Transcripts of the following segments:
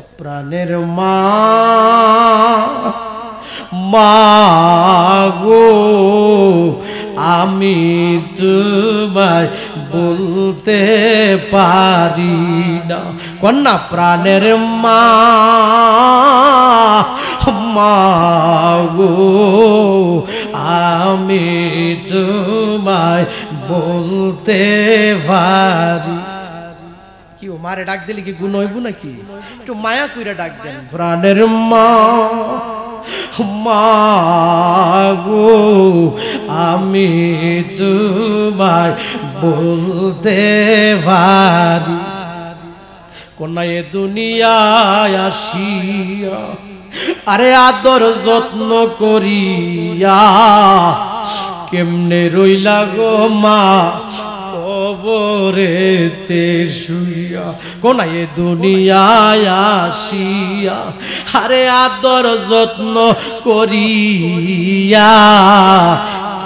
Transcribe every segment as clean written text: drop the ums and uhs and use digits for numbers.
প্রাণের মা মাগো আমি তোমায় বলতে পারি না কন্যা প্রাণের মা মাগো আমি তোমায় বলতে পারি কি ও মারে ডাক দিলে কি গুণ হইব নাকি একটু মায়া কইরা ডাক দেন প্রাণের মা মাগো আমি তোমায় বলতে পারি কন্যা এ দুনিয়ায় আসিয়া আরে আদর যত্ন করিয়া কেমনে রইলা গো মা কবরেতে শুইয়া কোনা এ দুনিয়ায় আসিয়া আরে আদর যত্ন করিয়া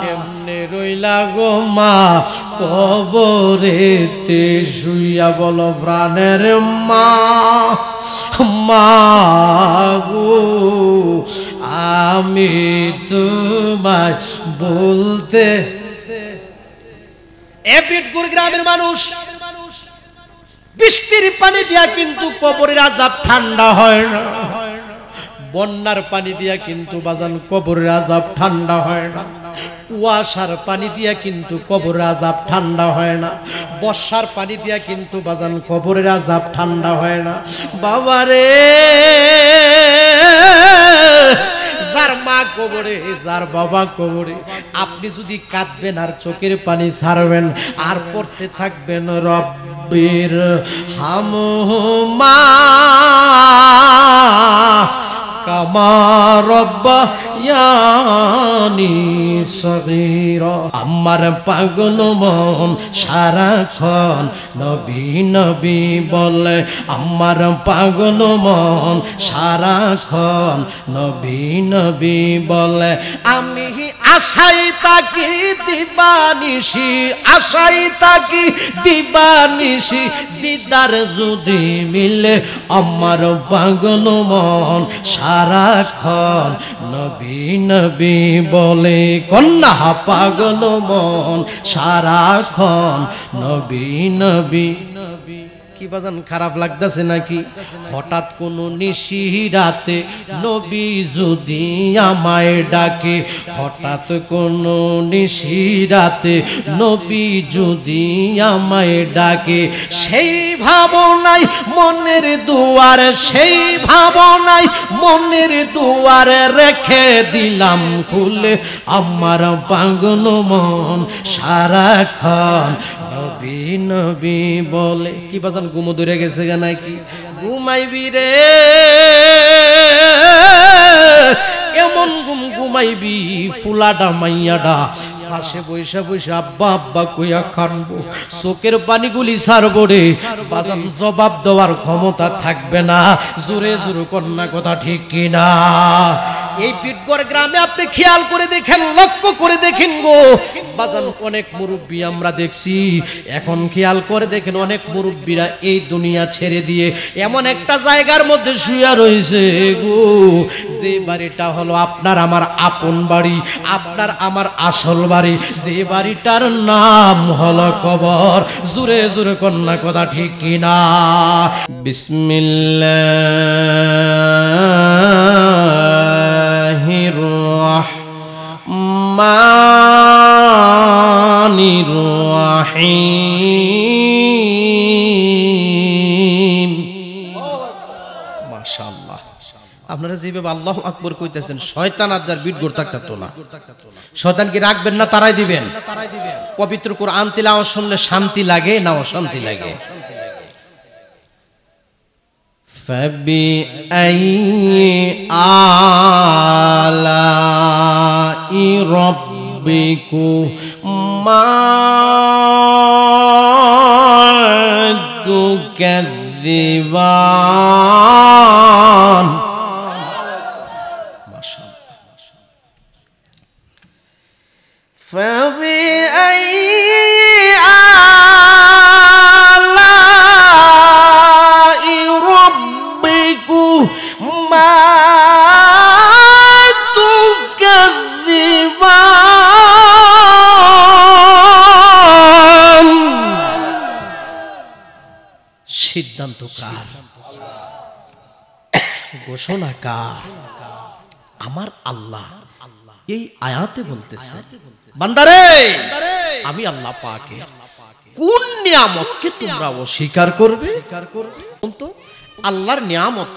কেমনে রইলা গো মা কবরেতে শুইয়া বলো প্রাণের মা মাগো আমি তোমায় বলতে এবিটগুর গ্রামের মানুষ বৃষ্টির পানি দিয়া কিন্তু কবরের আযাব ঠান্ডা হয় না বন্যার পানি দিয়া কিন্তু বাজান কবরের আযাব ঠান্ডা হয় না কুয়াশার পানি দিয়া কিন্তু কবরের আযাব ঠান্ডা হয় না বর্ষার পানি দিয়া কিন্তু বাজান কবরের আযাব ঠান্ডা হয় না বাবারে যার মা কবরে যার বাবা কবরে আপনি যদি কাঁদবেন আর চোখের পানি ছাড়বেন আর পড়তে থাকবেন রব্বির হামহুমা কামা রব্বায়ানি সগীরা আমার পাগল মন সারাক্ষণ নবী নবী বলে আমার পাগল মন সারাক্ষণ নবী নবী বলে আমি আশাই তাকি দিবানিশি আশাই তাকি দিবানিশি দিদার যদি মিলে আমার পাগল মন সারাক্ষণ নবী নবী বলে কন্যা পাগল মন সারাক্ষণ নবী নবী কি বাজান খারাপ লাগতেছে নাকি হঠাৎ কোনো নিশি রাতে নবী যদি আমায় ডাকে হঠাৎ কোনো নিশি রাতে নবী যদি আমায় ডাকে সেই ভাবনাই মনের দুয়ারে সেই ভাবনাই মনের দুয়ারে রেখে দিলাম খুলে আমার পাগল মন সারাক্ষণ নবী নবী বলে কি বাজান ঘুমো ধরে গেছে গা নাকি ঘুমাইবি রে এমন ঘুম ঘুমাইবি ফুলাডা মাইয়াডা পাশে বৈশা বৈশা আব্বা আব্বা কইয়া কানবো চোখের পানিগুলি ছাড়বো রে বাজান জবাব দেওয়ার ক্ষমতা থাকবে না জোরে জোরে কন্যা কথা ঠিক কিনা এই পিটগড় গ্রামে আপনি খেয়াল করে দেখেন লক্ষ্য করে দেখেন গো বাজান অনেক মুরব্বী আমরা দেখছি এখন খেয়াল করে দেখেন অনেক মুরব্বীরা এই দুনিয়া ছেড়ে দিয়ে এমন একটা জায়গার মধ্যে শুয়ে রয়েছে গো যে বাড়িটা হলো আপনার আমার আপন বাড়ি আপনার আমার আসল বাড়ি যে বাড়িটার নাম হলো কবর জোরে জোরে কন্যা কথা ঠিক কিনা বিসমিল্লাহির রহমানির রহিম মাশাআল্লাহ আপনারা যেভাবে আল্লাহু আকবার কইতেছেন শয়তান আর যার বিটগড় থাকতো না শয়তান কি রাখবেন না তারাই দিবেন পবিত্র কোরআন তিলাওয়াত শুনলে শান্তি লাগে না অশান্তি লাগে فبأي آلاء ربكما تكذبان ما شاء الله فبأي آلاء ربكما মা তুকাযিবান। সিদ্ধান্ত কার? ঘোষণা কার? আমার আল্লাহ এই আয়াতে বলতেছে, বান্দারে আমি আল্লাহ পাকের কোন নিয়ামতকে তোমরা অস্বীকার করবে? তো আল্লাহর নিয়ামত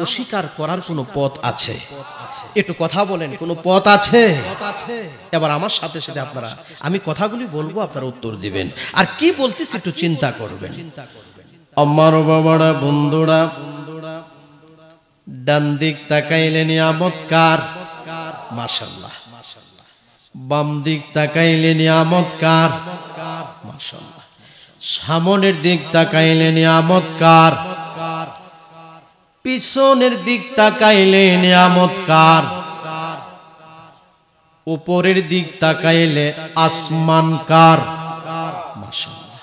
অস্বীকার করার কোনো পথ আছে? একটু কথা বলেন, কোনো পথ আছে? এবার আমার সাথে সাথে আপনারা, আমি কথাগুলি বলবো, আপনারা উত্তর দিবেন। আর কি বলতেছি একটু চিন্তা করবেন। আমার বাবারা, বন্ধুরা, ডান দিক তাকাইলে নিয়ামত কার? মাশাআল্লাহ। বাম দিক তাকাইলে নিয়ামত কার? মাশাআল্লাহ। সামনের দিক তাকাইলে নিয়ামত কার? পিছনের দিক তাকাইলে নিয়ামত কার? উপরের দিক তাকাইলে আসমান কার? মাশাআল্লাহ।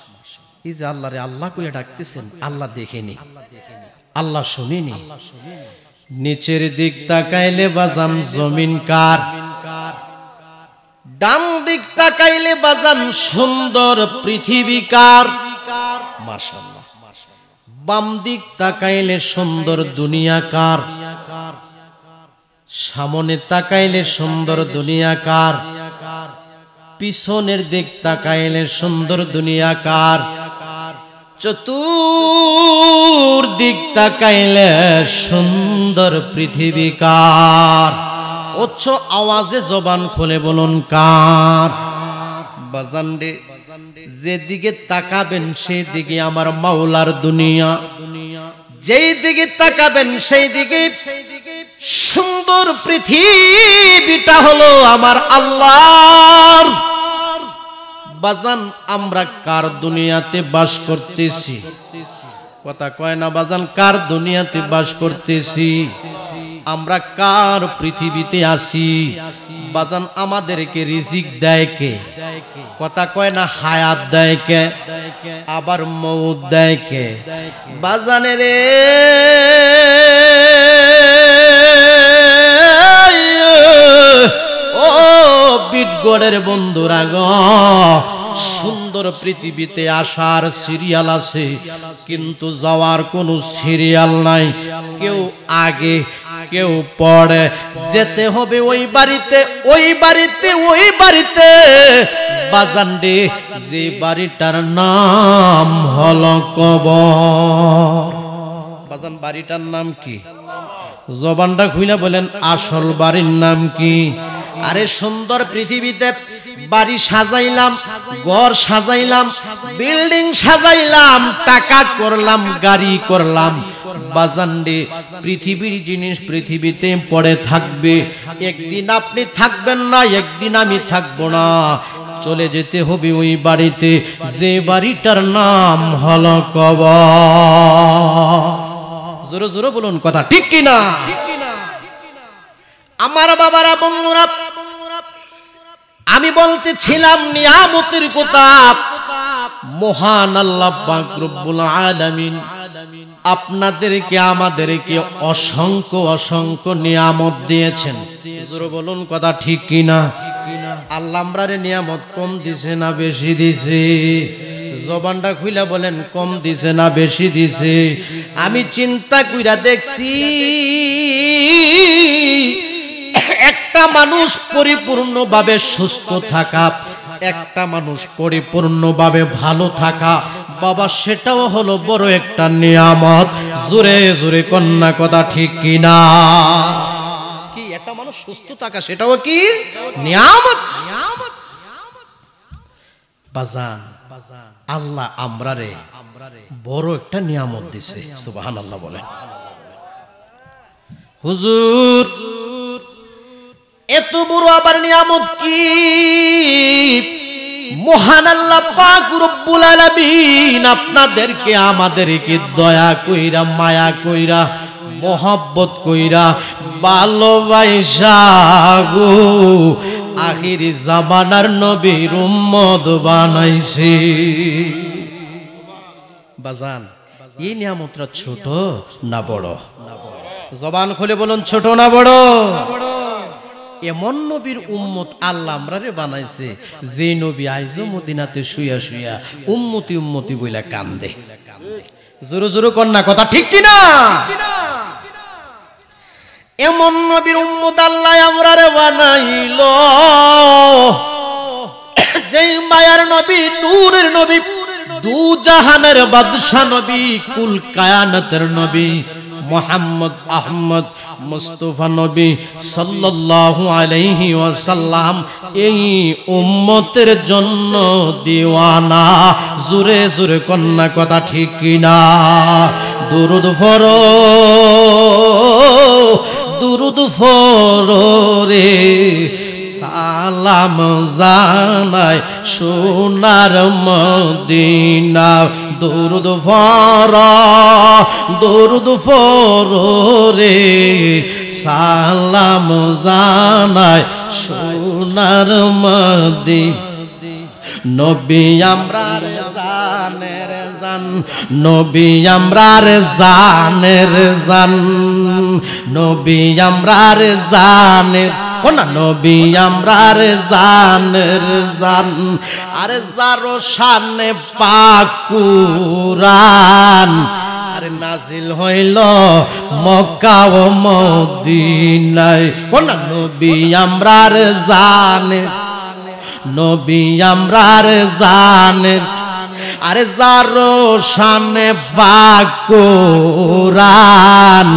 এই যে আল্লাহরে আল্লাহ কইয়া ডাকতেছেন, আল্লাহ দেখেনি, আল্লাহ শুনিনি। নিচের দিক তাকাইলে বাজান জমিন কার? ডান দিক তাকাইলে বাজান সুন্দর পৃথিবী কার? মাশাআল্লাহ। বাম দিক তাকাইলে সুন্দর দুনিয়া কার? সামনে তাকাইলে সুন্দর দুনিয়া কার? পিছনের দিক তাকাইলে সুন্দর দুনিয়া কার? চতুর্দিক তাকাইলে সুন্দর পৃথিবী কার? উচ্চ আওয়াজে জবান খুলে বলুন কার? বাজানরে, যেদিকে তাকাবেন সেই দিকে আমার মাওলার দুনিয়া, যেই দিকে তাকাবেন সেই দিকে সুন্দর পৃথিবীটা হলো আমার আল্লাহর। বাজান, আমরা কার দুনিয়াতে বাস করতেছি? কথা কয় না বাজান, কার দুনিয়াতে বাস করতেছি? আমরা কার পৃথিবীতে আছি? বাজান, আমাদেরকে রিজিক দেয় কে? কথা কয় না, হায়াত দেয় কে? আবার মউত দেয় কে? বাজানে রে, ও বিটগড়ের বন্ধুরা গো, সুন্দর পৃথিবীতে আসার সিরিয়াল আছে, কিন্তু যাওয়ার কোনো সিরিয়াল নাই। কেউ আগে, কেউ পরে, যেতে হবে ওই বাড়িতে, ওই বাড়িতে, ওই বাড়িতে। বাজান রে, যে বাড়িটার নাম হলো কবর। বাজান, বাড়িটার নাম কি? জবানটা খুইলা বলেন, আসল বাড়ির নাম কি? আরে সুন্দর পৃথিবীতে বাড়ি সাজাইলাম, ঘর সাজাইলাম, বিল্ডিং সাজাইলাম, টাকা করলাম, গাড়ি করলাম। বাজান রে, পৃথিবীর জিনিস পৃথিবীতে পড়ে থাকবে। একদিন আপনি থাকবেন না, একদিন আমি থাকবো না। চলে যেতে হবে ওই বাড়িতে, যে বাড়িটার নাম হলো কবর। জোরে জোরে বলুন, কথা ঠিক কিনা? আমার বাবারা, বন্ধুরা, আমি বলতেছিলাম নিয়ামতের কথা। মহান আল্লাহ পাক রব্বুল আলামিন আপনাদেরকে, আমাদেরকে অসংখ্য অসংখ্য নিয়ামত দিয়েছেন। জোরে বলুন, কথা ঠিক কিনা? আল্লাহ আমরারে নিয়ামত কম দিছে না বেশি দিছে? জবানটা খুইলা বলেন, কম দিছে না বেশি দিছে? আমি চিন্তা কইরা দেখছি, একটা মানুষ পরিপূর্ণভাবে সুস্থ থাকা, একটা মানুষ পরিপূর্ণভাবে ভালো থাকা, বাবা, সেটাও হলো বড় একটা নিয়ামত। জোরে জোরে কন্যা, কথা ঠিক কিনা? কি একটা মানুষ সুস্থ থাকা, সেটাও কি নিয়ামত? বাজান, আল্লাহ আমরারে বড় একটা নিয়ামত দিছে। সুবহানাল্লাহ বলেন। হুজুর, এত বড় আবার নিয়ামত কি? মহান আল্লাহ পাক রব্বুল আলামিন আপনাদেরকে, আমাদেরকে দয়া কইরা, মায়া কইরা, মোহব্বত কইরা, ভালোবাসা গো আখিরি জামানার নবীর উম্মত বানাইছে। বাজান, এই নিয়ামতটা ছোট না বড়? জবান খুলে বলুন ছোট না বড়? এমন নবীর উম্মত আল্লাহ আমরারে বানাইছে যে নবী আইজো মদিনাতে শুইয়া শুইয়া উম্মতি উম্মতি বইলা কান্দে। জোরে জোরে কন্যা কথা ঠিক কিনা? এমন নবীর উম্মত আল্লাহ আমরারে বানাইলো যেই মায়ার নবী, নূরের নবী, দু জাহানের বাদশা নবী, কুল কায়ানাতের নবী মুহাম্মদ আহমদ মুস্তাফা নবী সাল্লাল্লাহু আলাইহি ওয়াসাল্লাম এই উম্মতের জন্য দিওয়ানা। জোরে জোরে কন্যা কথা ঠিক কিনা? দুরুদ পড়ো, দুরুদ পড়ো রে, সালাম জানাই সোনার মদিনা। দুরুদ পড়ো, দুরুদ পড়ো রে, সালাম জানাই সোনার মদিনা। নবী আমরার জানের জান, নবী আমরার জানের জান, নবী আমরার জানের কোনা, নবী আমরার জানের জান। আরে যারো শানে পাক কুরআন আরে নাজিল হইল মক্কা ও মদিনায়। কোনা নবী আমরার জানের, নবী আমরার জানের। আরে যারো শানে পাক কুরআন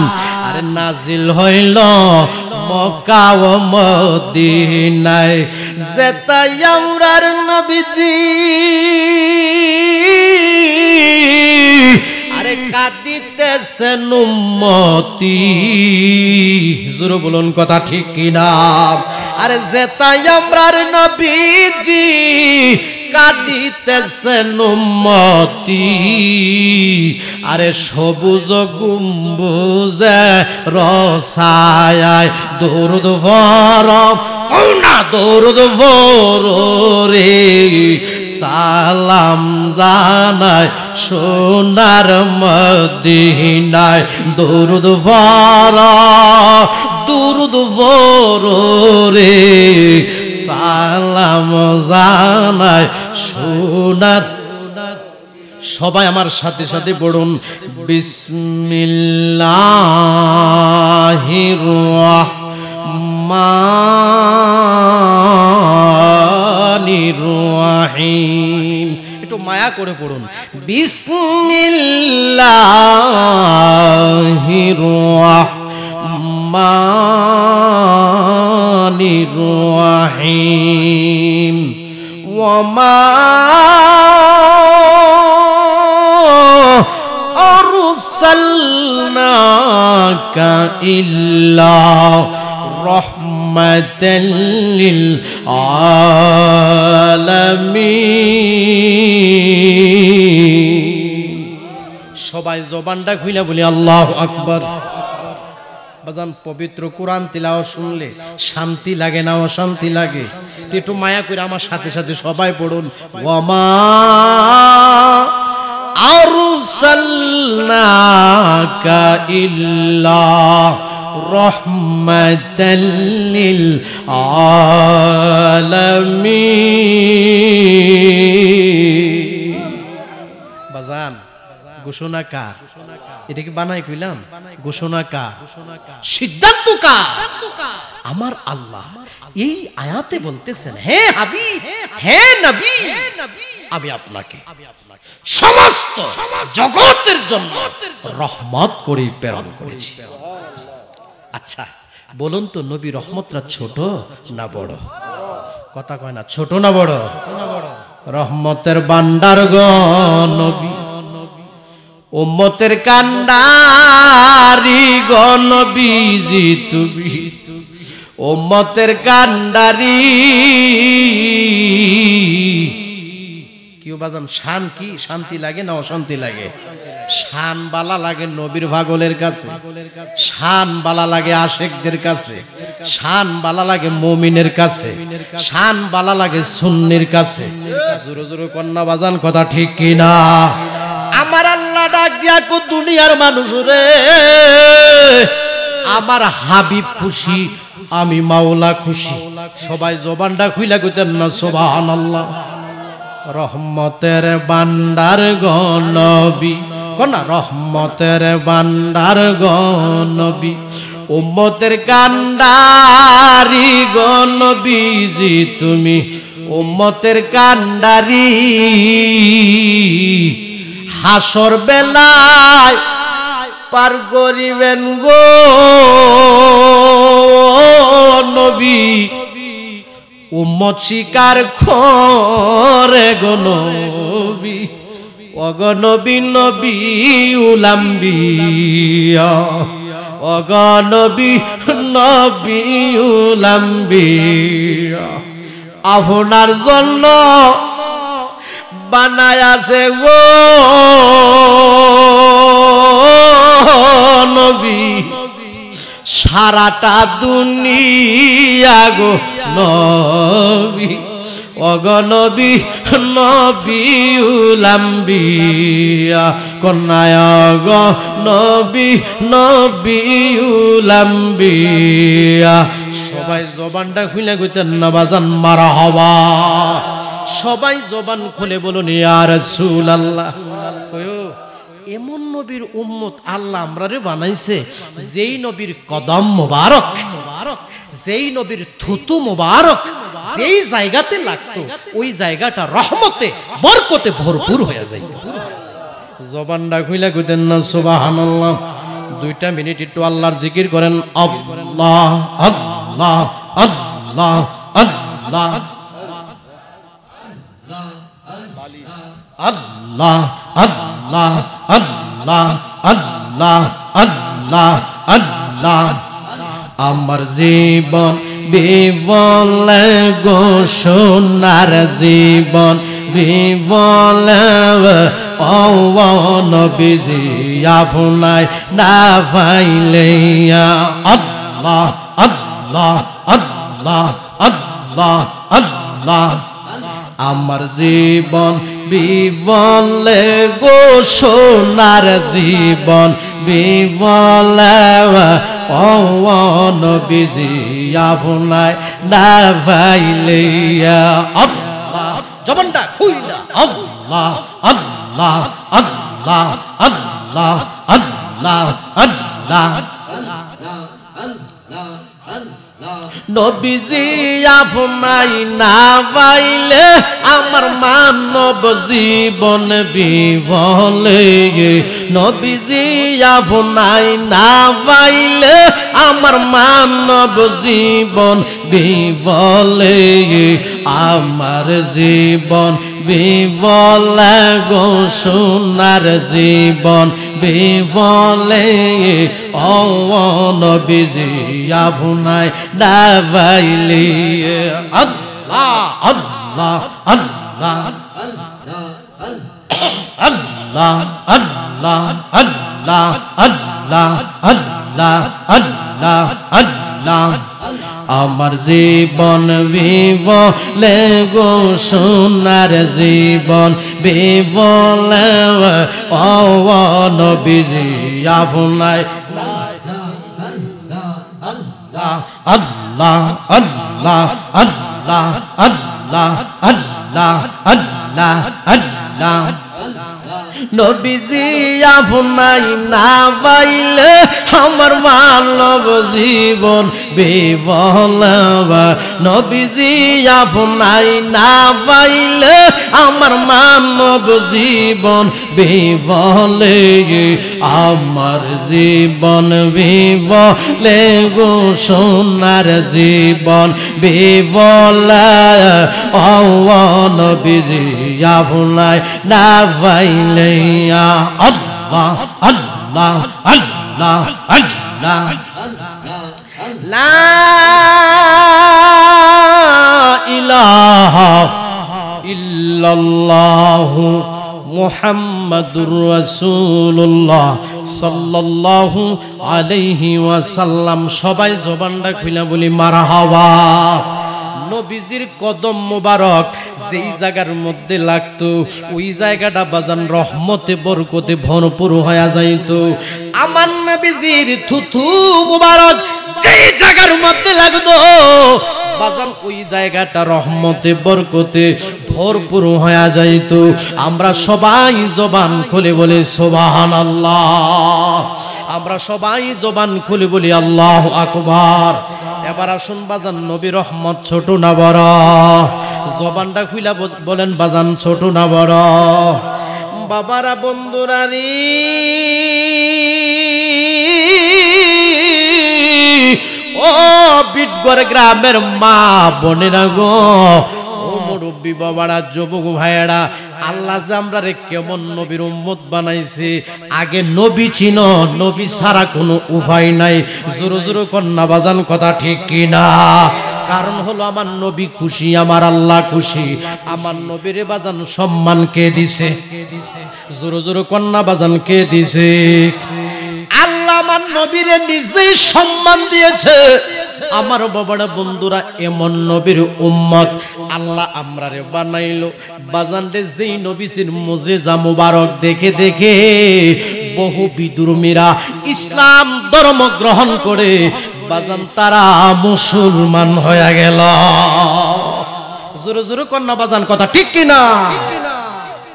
আরে নাজিল হইল মক্কা ও মদিনায়। যেতাই আমরার নবীজি আরে কাঁদিতেছেন উম্মতি। জোরে বলুন কথা ঠিক কিনা? আরে যেতাই আমরার নবীজি কাঁদিতেছেন উম্মতি। আরে সবুজ গুম্বুজে রসায় দুরুদ পড়ো না, দুরুদ পড়ো রে, সালাম জানাই সোনার মদিনায়। দুরুদ পড়ো, দুরুদ পড়ো রে, সালাম জানাই সোনার। সবাই আমার সাথে সাথে পড়ুন বিসমিল্লাহির রাহমানির রাহিম। একটু মায়া করে পড়ুন বিসমিল্লাহির রাহমানির রাহিম। ওয়ামা আরসালনাকা ইল্লা রাহমাতাল লিল আলামিন। সবাই জবানটা খুলে বলি আল্লাহু আকবার। বাজান পবিত্র কোরআন তিলাওয়াত শুনলে শান্তি লাগে না অশান্তি লাগে? একটু মায়া করে আমার সাথে সাথে সবাই পড়ুন ওয়ামা আরসালনাকা ইল্লা রাহমাতাল লিল আলামিন। বাজান ঘোষণা কার? এটা কি বানাই কইলাম? ঘোষণা কার? সিদ্ধান্ত কার? আমার আল্লাহ এই আয়াতে বলতেছেন হে হাবিব, হে নবী, আমি আপনাকে সমস্ত জগতের জন্য রহমত করে প্রেরণ করেছি। আচ্ছা বলুন তো নবী রহমতটা ছোট না বড়? কথা কয় না, ছোট না বড়? রহমতের ভান্ডার গো নবী, উম্মতের কান্ডারি গো নবীজি তুমি, উম্মতের কান্ডারি। কেউ বাজান শান কি শান্তি লাগে না অশান্তি লাগে? শান বালা লাগে নবীর পাগলের কাছে, শান বালা লাগে আশেকদের কাছে, শান বালা লাগে মুমিনের কাছে, শান বালা লাগে সুন্নির কাছে। জোরে জোরে কন্যা বাজান কথা ঠিক কিনা? আমার আল্লাহ ডাক দিয়া কো দুনিয়ার মানুষ রে, আমার হাবিব খুশি, আমি মাওলা খুশি। সবাই জবানটা খুইলা কইতেন না সুবহানাল্লাহ। রহমতের ভান্ডার গো নবী, কোনা রহমতের ভান্ডার গো নবী, উম্মতের কান্ডারি গো নবীজি তুমি, উম্মতের কান্ডারি। হাসর বেলায় পার করিবেন গো নবী, উম্মত শিকার করে গো নবী, ওগো নবী নবী উলাম্বিয়া, ওগো নবী নবী উলাম্বিয়া। আপনার জন্য বানায়াছে গো নবী সারাটা দুনিয়া গো নবী, ওগো নবী নবী উলাম্বিয়া, কন্যায় গো নবী নবী উলাম্বিয়া। সবাই জবানটা খুলে কইতেন না বাজান মারহাবা। সবাই জবান খুলে বলুন ইয়া রাসূলুল্লাহ। এমন নবীর উম্মত আল্লাহ আমরারে বানাইছে যেই নবীর কদম মোবারক, যেই নবীর থুতু মোবারক যেই জায়গাতে লাগতো ওই জায়গাটা রহমতে বরকতে ভরপুর হয়ে যায়। জবানটা খুইলা কইতেন না সুবহানাল্লাহ। 2 মিনিট একটু আল্লাহর জিকির করেন। আল্লাহ আল্লাহ আল্লাহ আল্লাহ আল্লাহ আল্লাহ আল্লাহ আল্লাহ আল্লাহ আল্লাহ। আমার জীবন বিবল গো সোনার জীবন বিবল, ও নবীজি আপনায় না পাইলে। আল্লাহ আল্লাহ আল্লাহ আল্লাহ আল্লাহ। আমার জীবন বিবল গো সোনার জীবন বিবল, ও নবীজি আপনায় না পাইলে। আল্লাহ জবানটা খুইলা আল্লাহ আল্লাহ আল্লাহ আল্লাহ আল্লাহ আল্লাহ। নবীজি আপনায় না পাইলে আমার মানব জীবন বিবলে। নবীজি আপনায় না পাইলে আমার মানব জীবন বিবলে। আমার জীবন বিবলে গো সোনার জীবন বিবলে, ও নবীজি আপনায় না পাইলে। আল্লাহ আল্লাহ আল্লাহ আল্লাহ আল্লাহ আল্লাহ আল্লাহ আল্লাহ আল্লাহ আল্লাহ। আমার জীবন বিবলে গো সোনার জীবন বিবলে, ও নবীজি আপনায় আল্লাহ আল্লাহ আল্লাহ আল্লাহ আল্লাহ আল্লাহ আল্লাহ আল্লাহ। নবীজি আপনায় না পাইলে আমার মানব জীবন বিবল। নবীজি আপনায় না পাইলে আমার মানব জীবন বিবলে। আমার জীবন বিবলে গো সোনার জীবন বিবলে, ও নবীজি আপনায় না পাইলে। আল্লাহ আল্লাহ আল্লাহ আল্লাহ। লা ইলাহা ইল্লাল্লাহু মুহাম্মাদুর রাসূলুল্লাহ সাল্লাল্লাহু আলাইহি ওয়াসাল্লাম। সবাই জবানটা খুলে বলি মারহাবা। নবীজির কদম মোবারক যেই জায়গার মধ্যে লাগতো ওই জায়গাটা বাজান রহমতে বরকতে ভরপুর হয়ে যাইতো। আমার নবীজির থুথু মুবারক যেই জায়গার মধ্যে লাগতো বাজান ওই জায়গাটা রহমতে বরকতে ভরপুর হয়ে যাইতো। আমরা সবাই জবান খুলে বলি সুবহানাল্লাহ, আমরা সবাই জবান খুলে বলি আল্লাহু আকবার। এবার আসুন বাজান, নবী রহমত ছোট না বড়? জবানটা খুইলা বলেন বাজান, ছোট না বড়? বাবারা বন্ধুরা রে, ও বিটগড় গ্রামের মা বোনেরা গো, ও মুরব্বী বাবারা, যুবক ভাইয়েরা, আল্লাহ যে আমরা রে কেমন নবীর উম্মত বানাইছে। আগে নবী চিনো, নবী ছাড়া কোনো উপায় নাই। জোরে জোরে কন্যা বাজান, কথা ঠিক কিনা? কারণ হলো আমার নবী খুশি, আমার আল্লাহ খুশি। আমার নবীর বাজান সম্মান কে দিছে? জোরে জোরে কন্যা বাজান, কে দিছে? আল্লাহ আমার নবীরে নিজেই সম্মান দিয়েছে। আমার বাবারা বন্ধুরা, এমন নবীর উম্মত আল্লাহ আমরারে বানাইলো। বাজান রে, যেই নবীর মুজিজা মুবারক দেখে দেখে বহু বিদুর্মীরা ইসলাম ধর্ম গ্রহণ করে বাজান তারা মুসলমান হয়ে গেল। জোরে জোরে কন্যা বাজান, কথা ঠিক কিনা?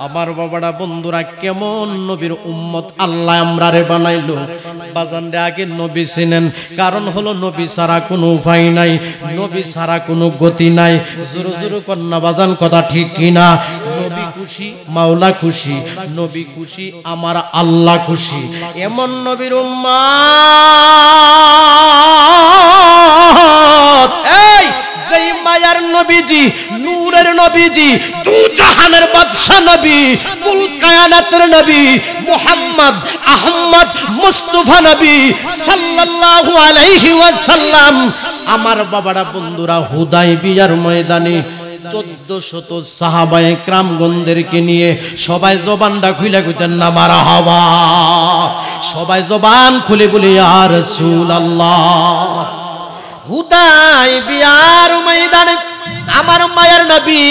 আমার বাবারা বন্ধুরা, কেমন নবীর উম্মত আল্লাহ আমরারে বানাইলো। বাজান রে, আগে নবী ছিলেন, কারণ হলো নবী ছাড়া কোনো উপায় নাই, নবী ছাড়া কোনো গতি নাই। জোরে জোরে কন্যা বাজান, কথা ঠিক কিনা? নবী খুশি, মাওলা খুশি, নবী খুশি, আমার আল্লাহ খুশি। এমন নবীর উম্মত, এই যেই মায়ার নবীজি, নূরের নবীজি, দু জাহানের বাদশা নবী, কুল কায়নাতের নবী মুহাম্মদ আহমদ মুস্তাফা নবী সাল্লাল্লাহু আলাইহি ওয়াসাল্লাম। আমার বাবারা বন্ধুরা, হুদায়বিয়ার ময়দানে 1400 সাহাবায়ে কেরামগণদেরকে নিয়ে সবাই জবানটা খুলে কইতেন না মারহাবা। সবাই জবান খুলে বলি ইয়া রাসূলুল্লাহ। হুদায়বিয়ার ময়দানে আমার মায়ের নবী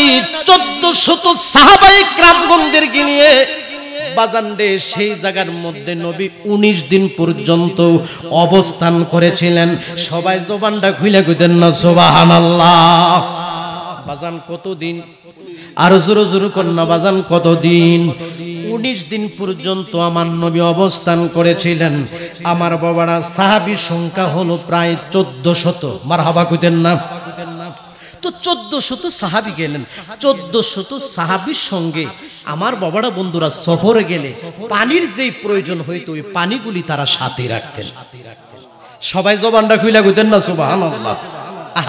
1400 সাহাবায়ে কেরামগণদেরকে নিয়ে বাজান রে, সেই জায়গার মধ্যে নবী 19 দিন পর্যন্ত অবস্থান করেছিলেন। সবাই জবানটা খুলে কইতেন না সুবহানাল্লাহ। বাজান কতদিন? আর জোরে জোরে কন্যা বাজান, কতদিন? 19 দিন পর্যন্ত আমার নবী অবস্থান করেছিলেন। আমার বাবারা, সাহাবীর সংখ্যা হলো প্রায় 1400। মারহাবা কইতেন না? তো 1400 সাহাবী গেলেন। 1400 সাহাবীর সঙ্গে আমার বাবারা বন্ধুরা সফরে গেলে পানির যেই প্রয়োজন হইতো, ওই পানিগুলি তারা সাথে রাখতেন। সবাই জবানটা খুইলা কইতেন না সুবহানাল্লাহ।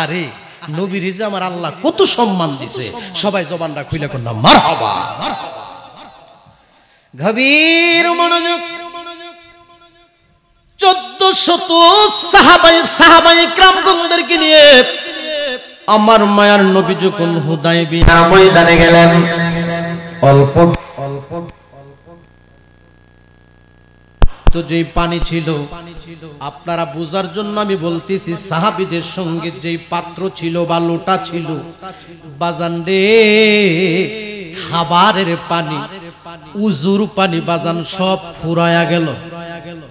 আরে নবীর যে আমার আল্লাহ কত সম্মান দিছে, সবাই জবানটা খুইলা কন্যা মারহাবা। গভীর মনোযোগ। 1400 সাহাবায়ে কেরামগণদেরকে নিয়ে আমার মায়ার নবী যখন হুদায়বিয়া ময়দানে গেলেন, অল্প তো যেই পানি ছিল, আপনারা বোঝার জন্য আমি বলতেছি, সাহাবীদের সঙ্গে যেই পাত্র ছিল বা লোটা ছিল, বাজান রে, খাবারের পানি, উজুর পানি বাজান সব ফুরায়া গেল।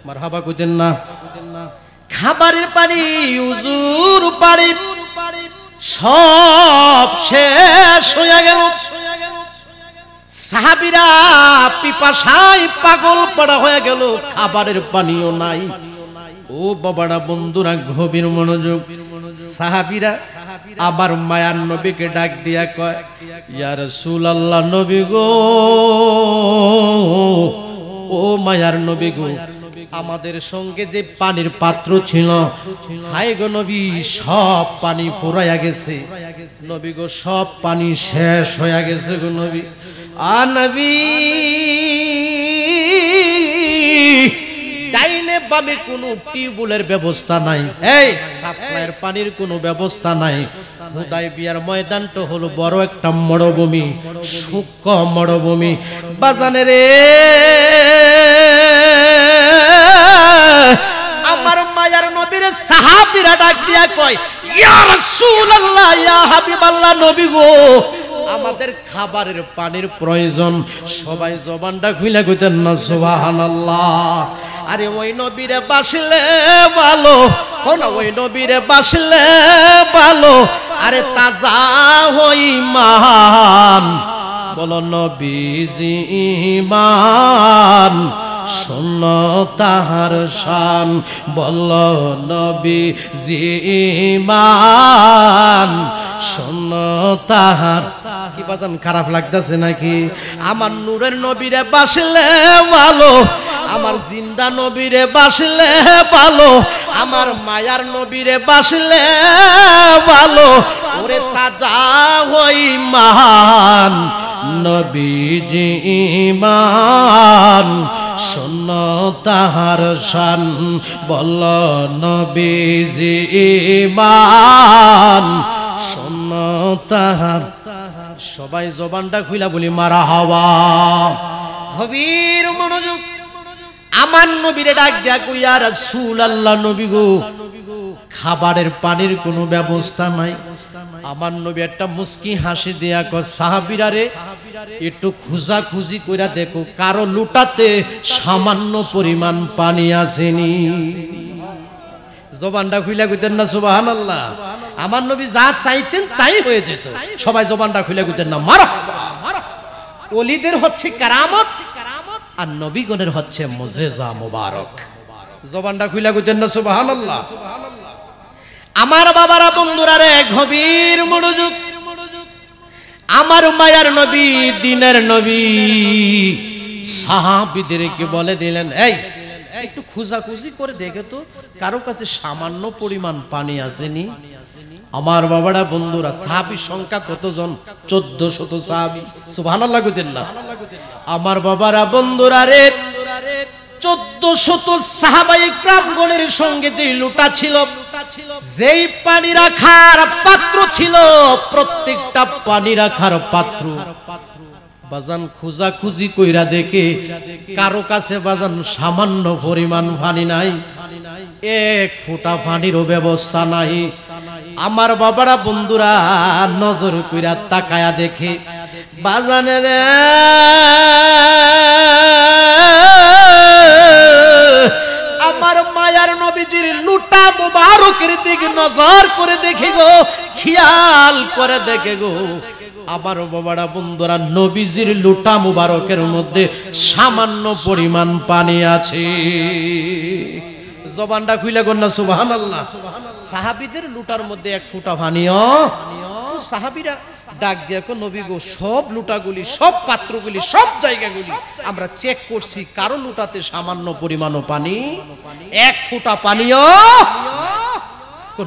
মারহাবা কইতেন না? খাবারের পানি, উজুর পানি সব শেষ হয়ে গেল। সাহাবীরা পিপাসায় পাগল পড়া হয়ে গেল, খাবারের পানিও নাই। ও বাবারা বন্ধুরা, গভীর মনোযোগ। সাহাবীরা আমার মায়ার নবীকে ডাক দিয়া কয়, ইয়া রাসূলুল্লাহ, নবী গো, ও মায়ার নবী গো, আমাদের সঙ্গে যে পানির পাত্র ছিল, হায় গো নবী, সব পানি ফুরাইয়া গেছে। নবী গো, সব পানি শেষ হয়ে গেছে গো নবী। আর নবী, ডাইনে বামে কোনো টিউবওয়েলের ব্যবস্থা নাই, এই সাপ্লাইয়ের পানির কোনো ব্যবস্থা নাই। হুদায়বিয়ার ময়দানটা হলো বড় একটা মরুভূমি, শুষ্ক মরুভূমি। বাজানে রে, আমার মায়ার নবীর সাহাবীরা ডাক দিয়া কয়, ইয়া রাসূলুল্লাহ, ইয়া হাবিবাল্লাহ, নবী গো, আমাদের খাবারের পানির প্রয়োজন। সবাই জবানটা খুলে কইতেন না সুবহানাল্লাহ। আরে ওই নবীরে বাসলে ভালো, কোন ওই নবীরে বাসলে ভালো, আরে তাজা হই মান, বলো নবীজি ঈমান, শোনো তাহার শান, বলো নবীজি ঈমান, শোনো তাহার। কি বাজান খারাপ লাগতেছে নাকি? আমার নূরের নবীরে বাসলে ভালো, আমার জিন্দা নবীরে বাসলে ভালো, আমার মায়ার নবীরে বাসলে ভালো, ওরে তাজা হই মান, নবীজি ঈমান, শোনো তাহার শান, বলো নবীজি ঈমান, শোনো তাহার। সবাই জবানটা খুইলা বলি মারহাবা। গভীর মনোযোগ। আমার নবীরে ডাক দিয়া কই, ইয়া রাসূলুল্লাহ, নবী গো, খাবারের পানির কোনো ব্যবস্থা নাই। আমার নবী একটা মুস্কি হাসি দিয়া কয়, সাহাবীরা রে, একটু খুঁজাখুঁজি কইরা দেখো কারো লুটাতে সামান্য পরিমাণ পানি আসেনি। জবানটা খুইলা কইতেন না সুবহানাল্লাহ। আমার নবী যা চাইতেন তাই হয়ে যেত। সবাই জবানটা খুইলা কইতেন না মারহাবা। ওলিদের হচ্ছে কারামত, আর নবীগণের হচ্ছে মুজিজা মুবারক। জবানটা খুইলা কইতেন না সুবহানাল্লাহ। আমার বাবারা, বন্ধুরা রে, গভীর মনোযোগ। আমার মায়ার নবী, দিনের নবী সাহাবীদেরকে বলে দিলেন, এই একটু খুঁজাখুঁজি করে দেখে তো কারো কাছে সামান্য পরিমাণ পানি আসেনি। আমার বাবারা, বন্ধুরা, সাহাবীর সংখ্যা কতজন? 1400 সাহাবী। সুবহানাল্লাহ কইতেন না? আমার বাবারা, বন্ধুরা রে, 1400 সাহাবায়ে কিরামগণের সঙ্গে যে লোটা ছিল, যেই পানি রাখার পাত্র ছিল, প্রত্যেকটা পানি রাখার পাত্র বাজান খুঁজাখুঁজি কইরা দেখে কারো কাছে বাজান সামান্য পরিমাণ পানি নাই, এক ফোঁটা পানিরও ব্যবস্থা নাই। আমার বাবারা, বন্ধুরা, নজর কইরা তাকায়া দেখে বাজানে রে, আমার মায়ার নবীজির লুটা মুবারকের দিকে নজর করে দেখে গো, খেয়াল করে দেখে গো, আমার বাবারা, বন্ধুরা, নবীজির লুটা মুবারকের মধ্যে সামান্য পরিমাণ পানি আছে। জবানটা খুইলা গো না সুবহানাল্লাহ। সাহাবীদের লুটার মধ্যে এক ফোঁটা পানিও। সাহাবীরা ডাক দিয়া কো, নবী গো, সব লুটাগুলি, সব পাত্রগুলি, সব জায়গাগুলি আমরা চেক করছি, কারো লুটাতে সামান্য পরিমাণও পানি, এক ফোঁটা পানিও।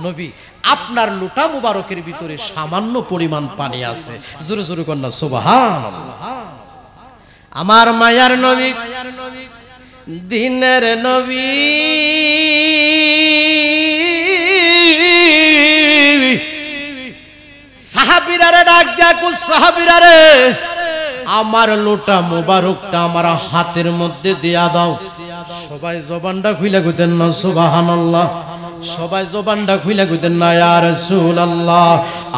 নবী, আপনার লুটা মুবারকের ভিতরে সামান্য পরিমাণ পানি আছে। জোরে জোরে কন্যা সুবহানাল্লাহ। আমার মায়ার নবী, দিনের নবী, সাহাবীরা রে ডাক দিয়া কো, সাহাবীরা রে, আমার লোটা মুবারকটা আমার হাতের মধ্যে দিয়া দাও। সবাই জবানটা খুইলা কইতেন না সুবহানাল্লাহ। সবাই জবানটা খুইলা কইতেন না ইয়া রাসূলুল্লাহ।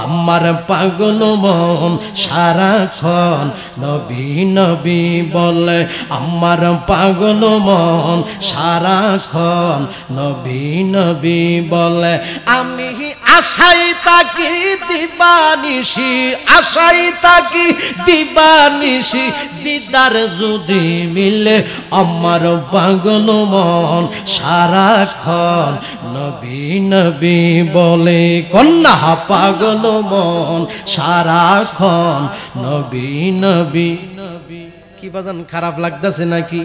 আমার পাগল মন সারাক্ষণ নবী নবী বলে, আমার পাগল মন সারাক্ষণ নবী নবী বলে, আমি আশাই তাকি দিবানিশি, আশাই তাকি দিবানিশি, দিদার যদি মিলে, আমার পাগল মন সারাক্ষণ নবী নবী বলে। কন্যা পাগল মন সারাক্ষণ নবী নবী। কি বাজান খারাপ লাগতেছে নাকি?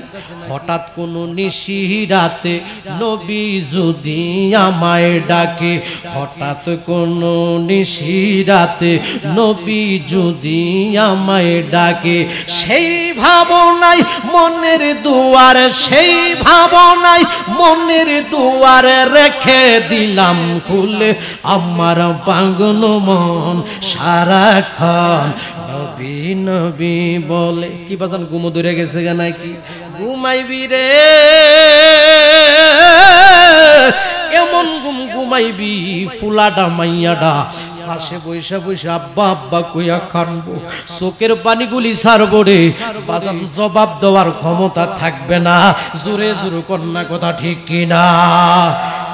হঠাৎ কোন নিশি রাতে নবী যদি আমায় ডাকে, হঠাৎ কোন নিশি রাতে নবী যদি আমায় ডাকে, সেই ভাবনাই মনের দুয়ার, সেই ভাবনাই মনের দুয়ারে রেখে দিলাম খুলে, আমার পাগল মন সারাক্ষণ নবী নবী বলে। কি বাজান ঘুমো ধরে গেছে গা নাকি? ঘুমাইবি রে, এমন ঘুম ঘুমাইবি ফুলাডা মাইয়াডা পাশে বৈশা বৈশা আব্বা আব্বা কইয়া কানবো, চোখের পানিগুলি ছাড়বো রে বাজান, জবাব দেওয়ার ক্ষমতা থাকবে না। জোরে জোরে কন্যা কথা ঠিক কিনা?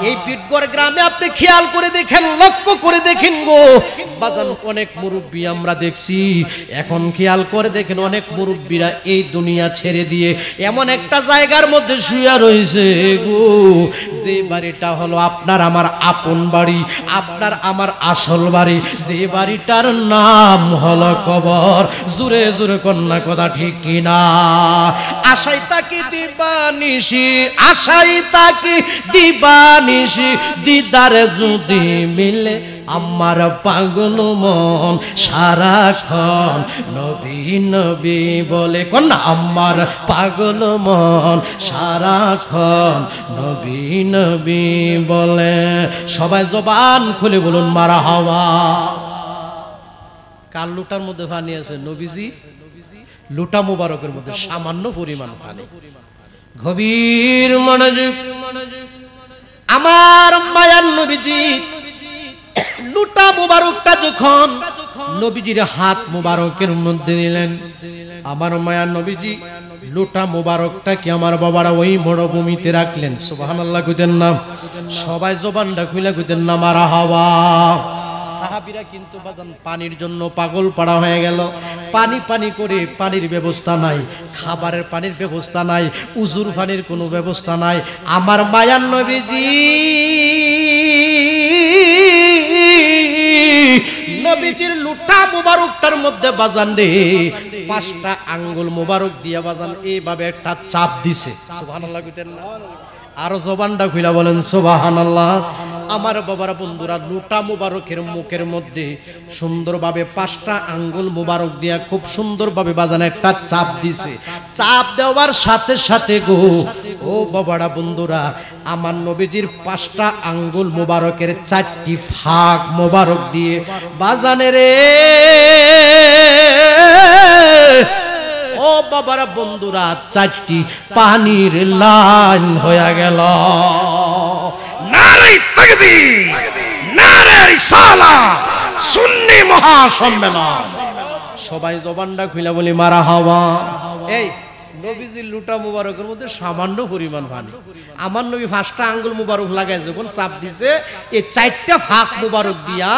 এই পিটগড় গ্রামে আপনি খেয়াল করে দেখেন, লক্ষ্য করে দেখেন গো বাজান, অনেক মুরব্বী আমরা দেখছি। এখন খেয়াল করে দেখেন অনেক মুরব্বীরা এই দুনিয়া ছেড়ে দিয়ে এমন একটা জায়গার মধ্যে শুয়ে রয়েছে গো, যে বাড়িটা হলো আপনার আমার আপন বাড়ি, আপনার আমার আসল বাড়ি, যে বাড়িটার নাম হলো কবর। জোরে জোরে কন্যা কথা ঠিক কিনা? আশাই তাকি দিবানিশি, আশাই তাকি দিবানিশি, দিদারে যদি মিলে আমার পাগল মন সারাক্ষণ নবী নবী বলে। কন্যা আমার পাগল মন সারাক্ষণ নবী নবী বলে। সবাই জবান খুলে বলুন মারহাবা। কার লুটার মধ্যে পানি আছে? নবীজি লুটা মুবারকের মধ্যে সামান্য পরিমাণ পানি। গভীর মনোযোগ, আমার মায়ার নবীজি লুটা মুবারকটা যখন নবীজির হাত মুবারকের মধ্যে দিলেন, আমার মায়ার নবীজি লুটা মুবারকটা কি আমার বাবারা ওই মরুভূমিতে রাখলেন। সুবহানাল্লাহ কইতেন না? সবাই জবানটা খুলে কইতেন না মারহাবা। সাহাবীরা কিন্তু বাজান পানির জন্য পাগল পাড়া হয়ে গেল। পানি পানি করে পানির ব্যবস্থা নাই, খাবারের পানির ব্যবস্থা নাই, উজুর পানির কোনো ব্যবস্থা নাই। আমার মায়ার নবীজি নবীজির লুটা মুবারকটার মধ্যে বাজান রে 5টা আঙ্গুল মুবারক দিয়া বাজান এইভাবে একটা চাপ দিছে। সুবহানাল্লাহ কইতেন না? আরো জবানটা খুইলা বলেন সুবহানাল্লাহ। আমার বাবারা বন্ধুরা, লুটা মুবারকের মুখের মধ্যে সুন্দরভাবে 5টা আঙ্গুল মুবারক দিয়া খুব সুন্দরভাবে বাজান একটা চাপ দিছে। চাপ দেওয়ার সাথে সাথে গো ও বাবারা বন্ধুরা, আমার নবীজির 5টা আঙ্গুল মুবারকের 4টি ফাঁক মুবারক দিয়ে বাজানে রে ও বাবারা বন্ধুরা 4টি পানির লাইন হয়ে গেল। নারে তাকবীর, নারে রিসালাত, সুন্নি মহাসম্মেলন। সবাই জবানটা খুলে বলি মারহাবা। এই নবীজির লুটা মুবারকের মধ্যে সামান্য পরিমাণ পানি, আমার নবী 5টা আঙ্গুল মুবারক লাগায় যখন চাপ দিছে, এই 4টা ফাঁক মুবারক দিয়া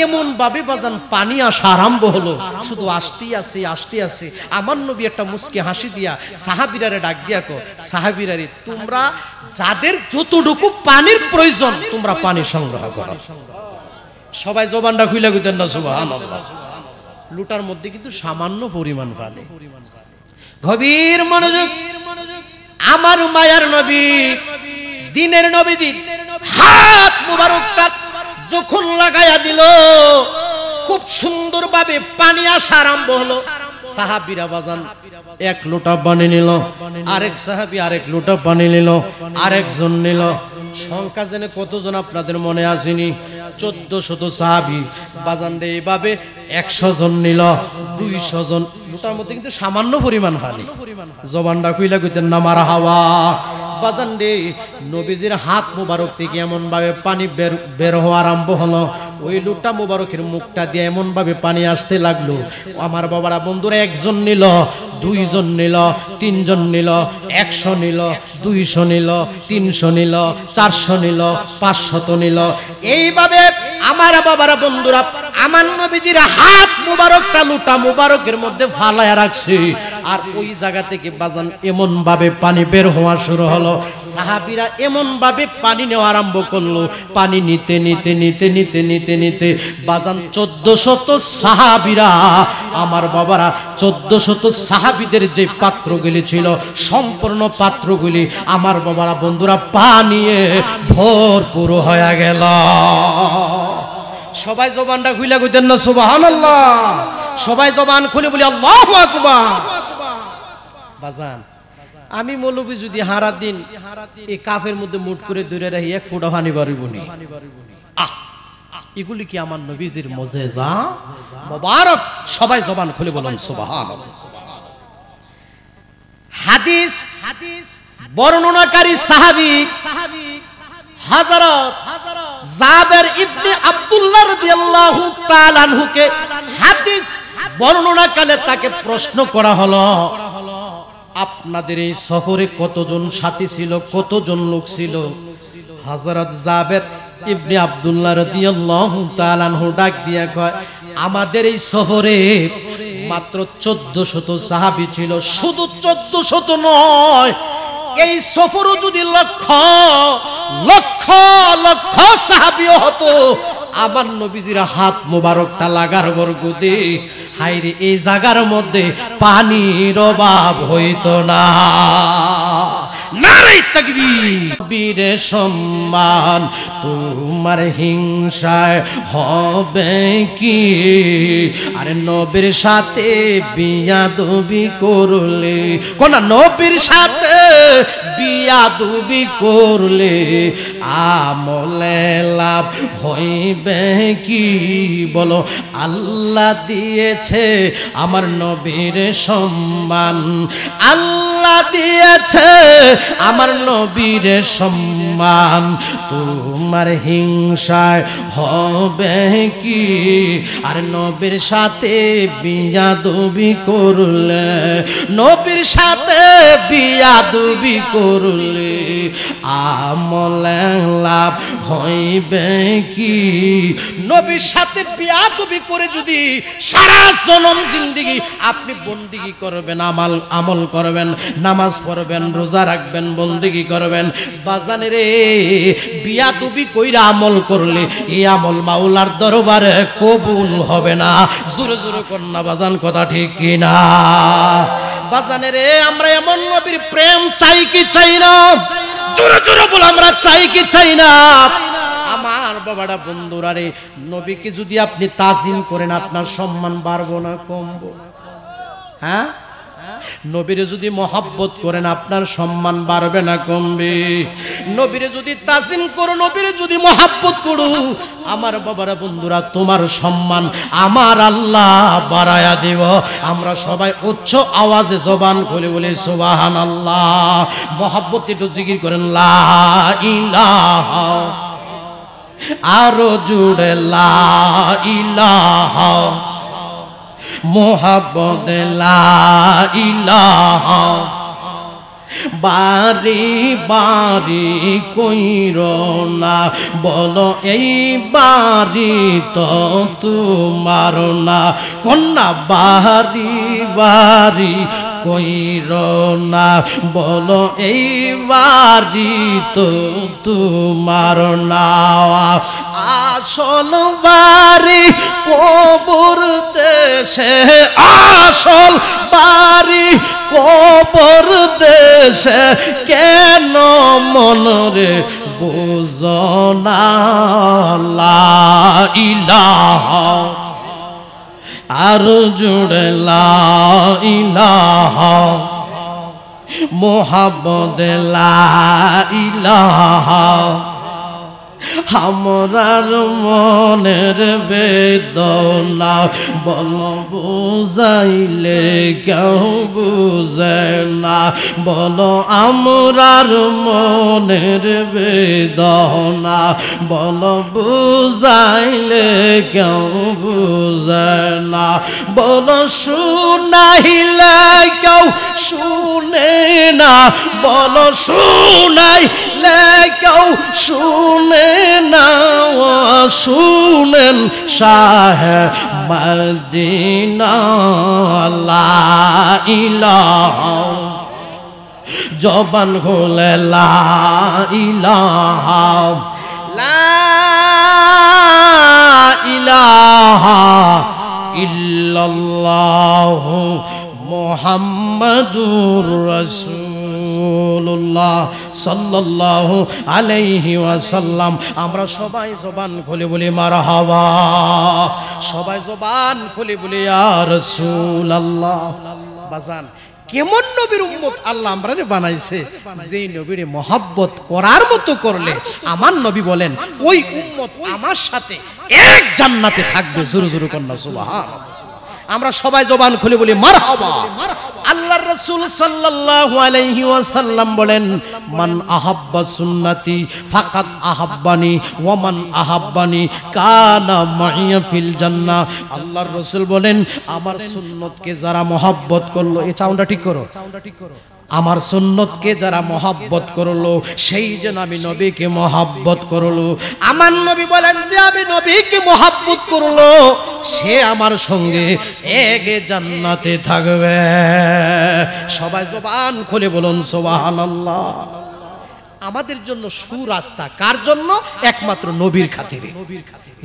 এমন ভাবে বাজান পানি আসা আরম্ভ হলো। শুধু আসতেই আছে আসতে আছে। আমার নবী একটা মুস্কি হাসি দিয়া সাহাবীরারে ডাক দিয়া কো, সাহাবীরারে তোমরা যাদের যতটুকু পানির প্রয়োজন তোমরা পানি সংগ্রহ করো। সবাই জবানটা খুলে কইতেন না সুবহানাল্লাহ? লুটার মধ্যে কিন্তু সামান্য পরিমাণ পানি। গভীর মনোযোগ, আমার মায়ার নবী দিনের নবীজি হাত মুবারকটা যখন লাগায়া দিল, খুব সুন্দরভাবে পানি আসা আরম্ভ হলো। সাহাবীরা বাজান 1 লোটা পানি নিল, আরেক সাহাবী আরেক লোটা পানি নিল, আরেকজন নিল। সংখ্যা জেনে কতজন আপনাদের মনে আসেনি? 1400 সাহাবী বাজান রে এইভাবে 100 জন নিল, 200 জন। লোটার মধ্যে কিন্তু সামান্য পরিমাণ পানি। জবানটা কইলা কইতেন না মারহাবা। বাজান রে নবীজির হাত মুবারক থেকে এমন ভাবে পানি বের হওয়া আরম্ভ হলো, ওই লুটা মুবারকের মুখটা দিয়ে এমন ভাবে পানি আসতে লাগলো। আমার বাবারা বন্ধুরা, 1 জন নিল, 2 জন নিল, 3 জন নিল, 100 নিল, 200 নিল, 300 নিল, 400 নিল, 500 নিল। এইভাবে আমার বাবারা বন্ধুরা আমার নবীজির হাত মুবারকটা লুটা মুবারকের মধ্যে ফালায়া রাখছে। আর ওই জায়গা থেকে বাজান এমন ভাবে পানি বের হওয়া শুরু হলো। সাহাবীরা এমন ভাবে পানি নেওয়া আরম্ভ করলো। পানি নিতে নিতে নিতে নিতে নিতে নিতে বাজান 1400 সাহাবীরা, আমার বাবারা 1400 সাহাবীদের যে পাত্রগুলি ছিল সম্পূর্ণ পাত্রগুলি আমার বাবারা বন্ধুরা পানিয়ে ভরপুর হয়ে গেল। সবাই জবানটা খুলে কইতেন না সুবহানাল্লাহ? সবাই জবান খুলে বলি আল্লাহু আকবার। বাজান আমি মৌলবী যদি হারা দিন এই কাফের মধ্যে মুট করে ধরে রাখি 1 ফোঁটা পানি পারিবনি, এগুলি কি আমার নবীজির মুজিজা মুবারক? সবাই জবান খুলে বলেন সুবহানাল্লাহ। হাদিস বর্ণনাকারী সাহাবী হযরত জাবের ইবনে আব্দুল্লাহ রাদিয়াল্লাহু তাআলা আনহুকে হাদিস বর্ণনাকালে তাকে প্রশ্ন করা হলো, আপনাদের এই সফরে কতজন সাথী ছিল, কতজন লোক ছিল? হযরত জাবের ইবনে আব্দুল্লাহ রাদিয়াল্লাহু তাআলা আনহু ডাক দিয়া কয়, আমাদের এই সফরে মাত্র 1400 সাহাবী ছিল। শুধু 1400 নয়, এই সফরও যদি লক্ষ লক্ষ লক্ষ সাহাবীও হতো, আমার নবীজির হাত মোবারকটা লাগার বরকতে হায়রে এই জায়গার মধ্যে পানির অভাব হইতো না। নারে তাকবীর। বীরে সম্মান তোমার হিংসায় হবে কি? আরে নবীর সাথে বিয়াদবি করলে, কোন নবীর সাথে বিয়াদবি করলে আমলে লাভ হইবে কি? বলো, আল্লাহ দিয়েছে আমার নবীর সম্মান, আল্লাহ দিয়েছে আমার নবীর সম্মান, তোমার হিংসায় হবে কি? আর নবীর সাথে বিয়াদবি করলে, নবীর সাথে বিয়াদবি করলে আমলে লাভ হইবে কি? নবীর সাথে বিয়াদবি করে যদি সারা জনম জিন্দেগি আপনি বন্দেগি করবেন, আমল করবেন, নামাজ পড়বেন, রোজা রাখবেন, বন্দেগি করবেন, বাজানে রে বিয়াদবি কইরা আমল করলে এই আমল মাওলার দরবারে কবুল হবে না। জোরে জোরে কন্যা বাজান, কথা ঠিক কিনা? বাজানে রে আমরা এমন নবীর প্রেম চাই কি চাই না? জোরে জোরে বল, আমরা চাই কি চাই না? আমার বাবারা বন্ধুরা রে, নবীকে যদি আপনি তাজিম করেন আপনার সম্মান বাড়বো না কমবো? হ্যাঁ, নবীরে যদি মহব্বত করেন আপনার সম্মান বাড়বে না কমবে? নবীরে যদি তাজিম করো, নবীরে যদি মহব্বত করো, আমার বাবারা বন্ধুরা তোমার সম্মান আমার আল্লাহ বাড়ায়া দেব। আমরা সবাই উচ্চ আওয়াজে জবান খুলে বলি সুবহানাল্লাহ। মহব্বত একটু জিকির করেন, লা ইলাহা, আরো জুড়ে লা ইলাহা, মোহাব্বত লা ইলাহা, বারি বারি কইর না, বলো এই বাড়ি তো তোমার না, কন্যা বাড়ি বাড়ি কইর না, বলো এই বাড়ি তো তোমার না। আসল বাড়ি কবর দেশে, আসল বাড়ি কবর দেশে, কেন মনরে বুঝনা? লা ইলাহা, আর জুড়ে লা ইলাহা, মোহাব্বত লা ইলাহা, আমরার মনের বেদনা বল বুঝাইলে কেউ বুঝে না, বলো আমরার মনের বেদনা বল বুঝাইলে কেউ বুঝে না, বলো শুনাইলে কেউ শুনে না, বলো শুনাইলে কেউ শুনে না, শুনেন শাহ মদিনা। লা ইলাহা, জবান খুলে লা ইলাহা, লা ইলাহা ইল্লাল্লাহু মুহাম্মাদুর রাসূলুল্লাহ সাল্লাল্লাহু আলাইহি ওয়াসাল্লাম। আমরা সবাই জবান খুলে বলি মারহাবা, সবাই জবান খুলে বলি ইয়া রাসূলুল্লাহ। বাজান কেমন নবীর উম্মত আল্লাহ আমরারে বানাইছে, যেই নবীর মহব্বত করার মতো করলে আমার নবী বলেন ওই উম্মত আমার সাথে এক জান্নাতে থাকবে। জোরে জোরে কন্যা সুবহানাল্লাহ। আমরা সবাই জবান খুলে বলি মারহাবা। আল্লাহর রাসূল সাল্লাল্লাহু আলাইহি ওয়াসাল্লাম বলেন, মান আহাব্বা সুন্নতি ফাকাদ আহাব্বানি ওয়া মান আহাব্বানি কানা মাইয়া ফিল জান্নাহ। আল্লাহর রাসূল বলেন, আমার সুন্নতকে যারা মহব্বত করলো, এই সাউন্ডটা ঠিক করো, আমার সুন্নতকে যারা মহব্বত করলো সেই যেন আমি নবীকে মহব্বত করলো। আমার নবী বলেন যে আমি নবীকে মহব্বত করলো সে আমার সঙ্গে এগে জান্নাতে থাকবে। সবাই জবান খুলে বলুন সুবহানাল্লাহ। আমাদের জন্য সুরাস্তা কার জন্য? একমাত্র নবীর খাতিরে।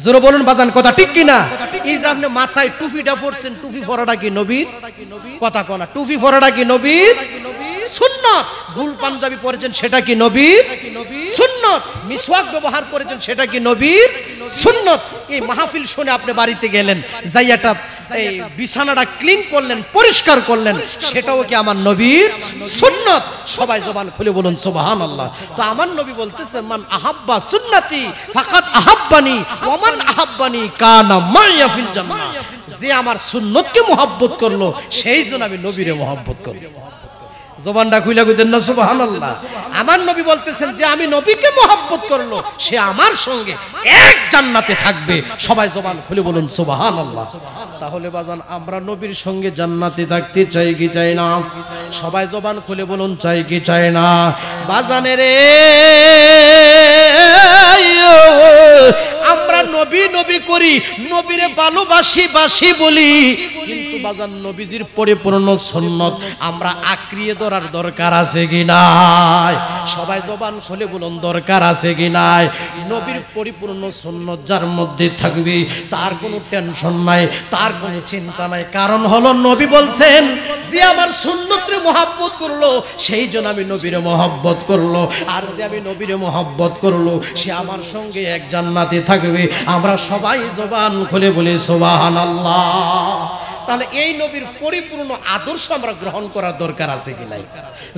জোরে বলুন বাজান, কথা ঠিক কিনা? এই যে আপনি মাথায় টুপিটা পরছেন, টুপি পরাটা কি নবীর? কথা কোনা, টুপি পরাটা কি নবীর সুন্নাত? ফুল পাঞ্জাবি পরেছেন সেটা কি নবীর সুন্নাত? মিসওয়াক ব্যবহার করেছেন সেটা কি নবীর সুন্নাত? এই মাহফিল শুনে আপনি বাড়িতে গেলেন, যাইয়াটা এই বিছানাটা ক্লিন করলেন, পরিষ্কার করলেন, সেটাও কি আমার নবীর সুন্নাত? সবাই জবান খুলে বলুন সুবহানাল্লাহ। তো আমার নবী বলতেছেন, মান আহাব্বা সুন্নতি ফাকাদ আহাব্বানি ওয়া মান আহাব্বানি কানা মাইয়া ফিল জান্নাহ। যে আমার সুন্নতকে মহব্বত করলো সেই জন্য আমি নবীরে মহব্বত করব। জবানটা খুইলা কইতেন না সুবহানাল্লাহ। আমার নবী বলতেছেন যে আমি নবীকে মহব্বত করলো সে আমার সঙ্গে এক জান্নাতে থাকবে। সবাই জবান খুলে বলুন সুবহানাল্লাহ। তাহলে বাজান আমরা নবীর সঙ্গে জান্নাতে থাকতে চাই কি চাই না? সবাই জবান খুলে বলুন চাই কি চাই না? বাজানে রে আমরা নবী নবী করি, নবীরে ভালোবাসি বাসি বলি, কিন্তু বাজান নবীজির পরিপূর্ণ সুন্নাত আমরা আঁকড়িয়ে ধরার দরকার আছে কি নাই? সবাই জবান খুলে বলুন দরকার আছে কি নাই? নবীর পরিপূর্ণ সুন্নাত যার মধ্যে থাকবে তার কোনো টেনশন নাই, তার কোনো চিন্তা নাই। কারণ হলো নবী বলছেন যে আমার সুন্নতরে মহব্বত করলো সেই জন্য আমি নবীরে মহব্বত করলো, আর যে আমি নবীরে মহব্বত করলো সে আমার সঙ্গে এক জান্নাতে থাকবে। আমরা সবাই জবান খুলে বলি সুবহানাল্লাহ। তাহলে এই নবীর পরিপূর্ণ আদর্শ আমরা গ্রহণ করার দরকার আছে কি নাই?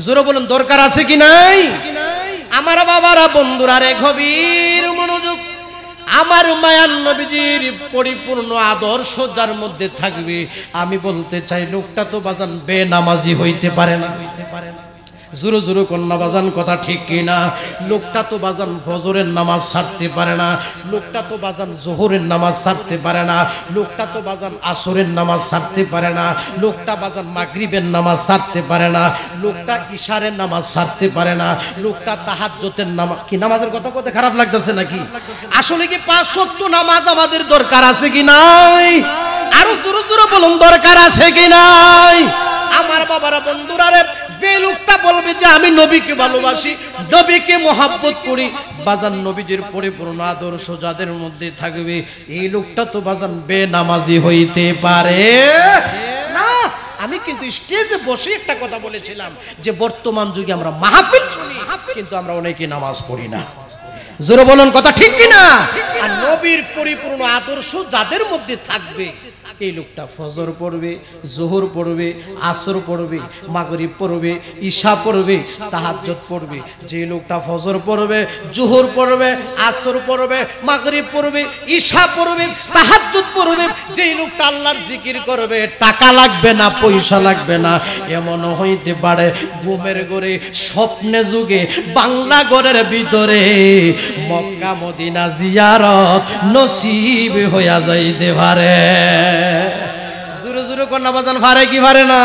জোরে বলুন দরকার আছে কি নাই? আমার বাবারা, বন্ধুরা রে, গভীর মনোযোগ। আমার মায়ার নবীজির পরিপূর্ণ আদর্শ যার মধ্যে থাকবে, আমি বলতে চাই লোকটা তো বাজান বেনামাজি হইতে পারে না। জোরে জোরে কন্যা বাজান, কথা ঠিক কিনা? লোকটা তো বাজান ফজরের নামাজ ছাড়তে পারে না, লোকটা তো বাজান জোহরের নামাজ ছাড়তে পারে না, লোকটা তো বাজান আসরের নামাজ ছাড়তে পারে না, লোকটা বাজান মাগরিবের নামাজ ছাড়তে পারে না, লোকটা ইশারের নামাজ ছাড়তে পারে না, লোকটা তাহাজ্জুদের নামাজ। কি নামাজের কথা কত খারাপ লাগতেছে নাকি? আসলে কি 5 ওয়াক্ত নামাজ আমাদের দরকার আছে কি নাই? আরো জোরে জোরে বলুন দরকার আছে কি নাই? আমার বাবারা, বন্ধুরা রে, যে লোকটা বলবে যে আমি নবীকে ভালোবাসি, নবীকে মহব্বত করি, বাজান নবীজির পরিপূর্ণ আদর্শ যাদের মধ্যে থাকবে, এই লোকটা তো বাজান বেনামাজি হইতে পারে না। আমি কিন্তু স্টেজে বসে একটা কথা বলেছিলাম যে বর্তমান যুগে আমরা মাহফিল শুনি কিন্তু আমরা অনেকে নামাজ পড়ি না। জোরে বলুন কথা ঠিক কিনা? আর নবীর পরিপূর্ণ আদর্শ যাদের মধ্যে থাকবে এই লোকটা ফজর পড়বে, জোহর পড়বে, আসর পড়বে, মাগরিব পড়বে, ঈশা পড়বে, তাহাজ্জুদ পড়বে। যে লোকটা ফজর পড়বে, জোহর পড়বে, আসর পড়বে, মাগরিব পড়বে, ঈশা পড়বে, তাহাজ্জুদ পড়বে, যেই লোকটা আল্লাহর জিকির করবে, টাকা লাগবে না, পয়সা লাগবে না। এমন হইতে পারে ঘুমের ঘরে, স্বপ্নে যুগে, বাংলা ঘরের ভিতরে মক্কা মদিনা জিয়ারত নসিব হইয়া যাইতে পারে। জোরে জোরে কন্যা বাজান, পারে কি পারে না?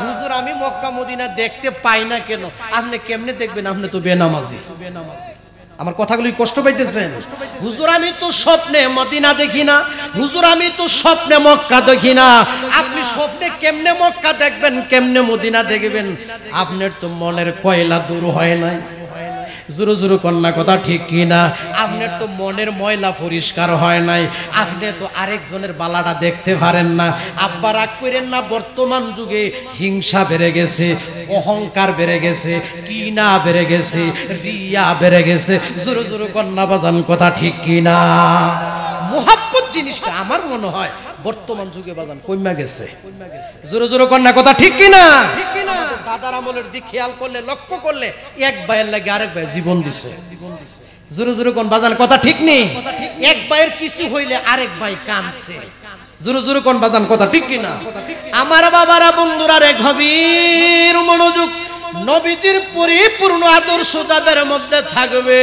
হুজুর আমি মক্কা মদিনা দেখতে পাই না কেন? আপনি কেমনে দেখবেন? আপনি তো বেনামাজি। আমার কথাগুলি কষ্ট পাইতেছেন? হুজুর আমি তো স্বপ্নে মদিনা দেখি না, হুজুর আমি তো স্বপ্নে মক্কা দেখি না। আপনি স্বপ্নে কেমনে মক্কা দেখবেন, কেমনে মদিনা দেখবেন? আপনার তো মনের কয়লা দূর হয় নাই। জোরে জোরে কন্যা কথা ঠিক কিনা? আপনার তো মনের ময়লা পরিষ্কার হয় নাই, আপনি তো আরেকজনের বালাটা দেখতে পারেন না। আব্বা রাগ করেন না, বর্তমান যুগে হিংসা বেড়ে গেছে, অহংকার বেড়ে গেছে, কিনা বেড়ে গেছে, রিয়া বেড়ে গেছে। জোরে জোরে কন্যা বাজান, কথা ঠিক কিনা? মোহাব্বত জিনিসটা আমার মনে হয় বর্তমান যুগে বাজান কইমা গেছে। জোরে জোরে কন্যা কথা ঠিক কিনা? দাদার আমলের দিক খেয়াল করলে, লক্ষ্য করলে, এক ভাইয়ের লাগে আরেক ভাই জীবন দিছে। জোরে জোরে কোন বাজান, কথা ঠিক নেই? এক ভাইয়ের কিছু হইলে আরেক ভাই কাঁদছে। জোরে জোরে কোন বাজান কথা ঠিক কি না? আমার বাবারা বন্ধুরা রে, গভীর মনোযোগ। নবীজির পরিপূর্ণ আদর্শ যাদের মধ্যে থাকবে,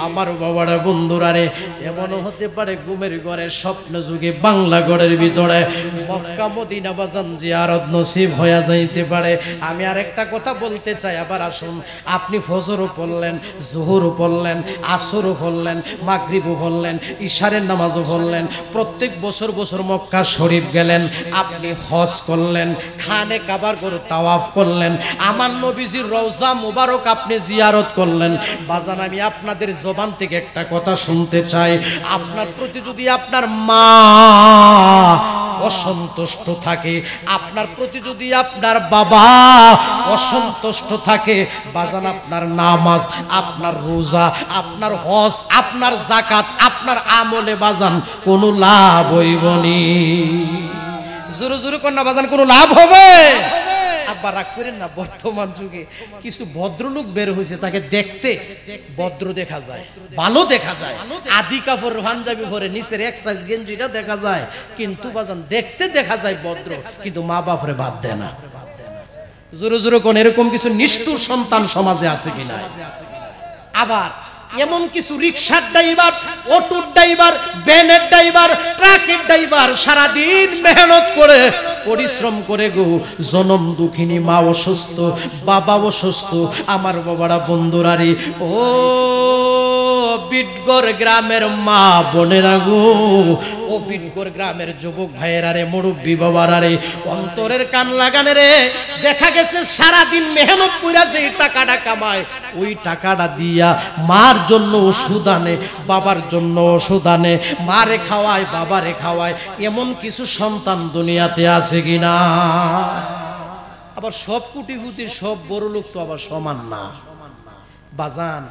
আমার বাবারা বন্ধুরা রে, এমনও হতে পারে ঘুমের ঘরে স্বপ্ন যুগে বাংলা ঘরের ভিতরে মক্কা মদিনা বাজান জিয়ারত নসিব হয়ে যাইতে পারে। আমি আর একটা কথা বলতে চাই, আবার আসুন, আপনি ফজরও পড়লেন, জোহরও পড়লেন, আসরও পড়লেন, মাগরিবও পড়লেন, ইশারের নামাজও পড়লেন, প্রত্যেক বছর বছর মক্কা শরীফ গেলেন, আপনি হজ করলেন, খানে কাবার করে তাওয়াফ করলেন, আমার নবীজির রওজা মুবারক আপনি জিয়ারত করলেন। বাজান আমি আপনাদের জবান থেকে একটা কথা শুনতে চাই, আপনার প্রতি যদি আপনার মা অসন্তুষ্ট থাকে, আপনার প্রতি যদি আপনার বাবা অসন্তুষ্ট থাকে, বাজান আপনার নামাজ, আপনার রোজা, আপনার হজ, আপনার যাকাত, আপনার আমলে বাজান কোনো লাভ হইবনি। জোরে জোরে কন্যা বাজান কোনো লাভ হবে? আব্বা রাগ করেন না, বর্তমান যুগে কিছু ভদ্রলোক বের হয়েছে, তাকে দেখতে ভদ্র দেখা যায়, ভালো দেখা যায়, আদি কাপড় পাঞ্জাবি পরে নিচের এক সাইজ গেঞ্জিটা দেখা যায়, কিন্তু বাজান দেখতে দেখা যায় ভদ্র, কিন্তু মা বাপরে বাদ দেয় না। জোরে জোরে কোন এরকম কিছু নিষ্ঠুর সন্তান সমাজে আছে কিনা? আবার এমন কিছু রিকশার ড্রাইভার, অটোর ড্রাইভার, ভ্যানের ড্রাইভার, ট্রাকের ড্রাইভার সারাদিন মেহনত করে পরিশ্রম করে গো, জনম দুঃখিনী মা অসুস্থ, বাবা অসুস্থ, আমার বাবারা বন্ধুরা রে, ও বিটগড় গ্রামের মা বোনেরা গো, ও বিটগড় গ্রামের যুবক ভাইয়েরা রে, মুরব্বী বাবারা রে, অন্তরের কান লাগানে রে, দেখা গেছে সারাদিন মেহনত কইরা যে টাকাটা কামায়, ওই টাকাটা দিয়া মার জন্য ওষুধ আনে, বাবার জন্য ওষুধ আনে, মারে খাওয়ায়, বাবারে খাওয়ায়, এমন কিছু সন্তান দুনিয়াতে আছে কিনা? আবার সব কোটিপতি, সব বড় লোক তো আবার সমান না বাজান।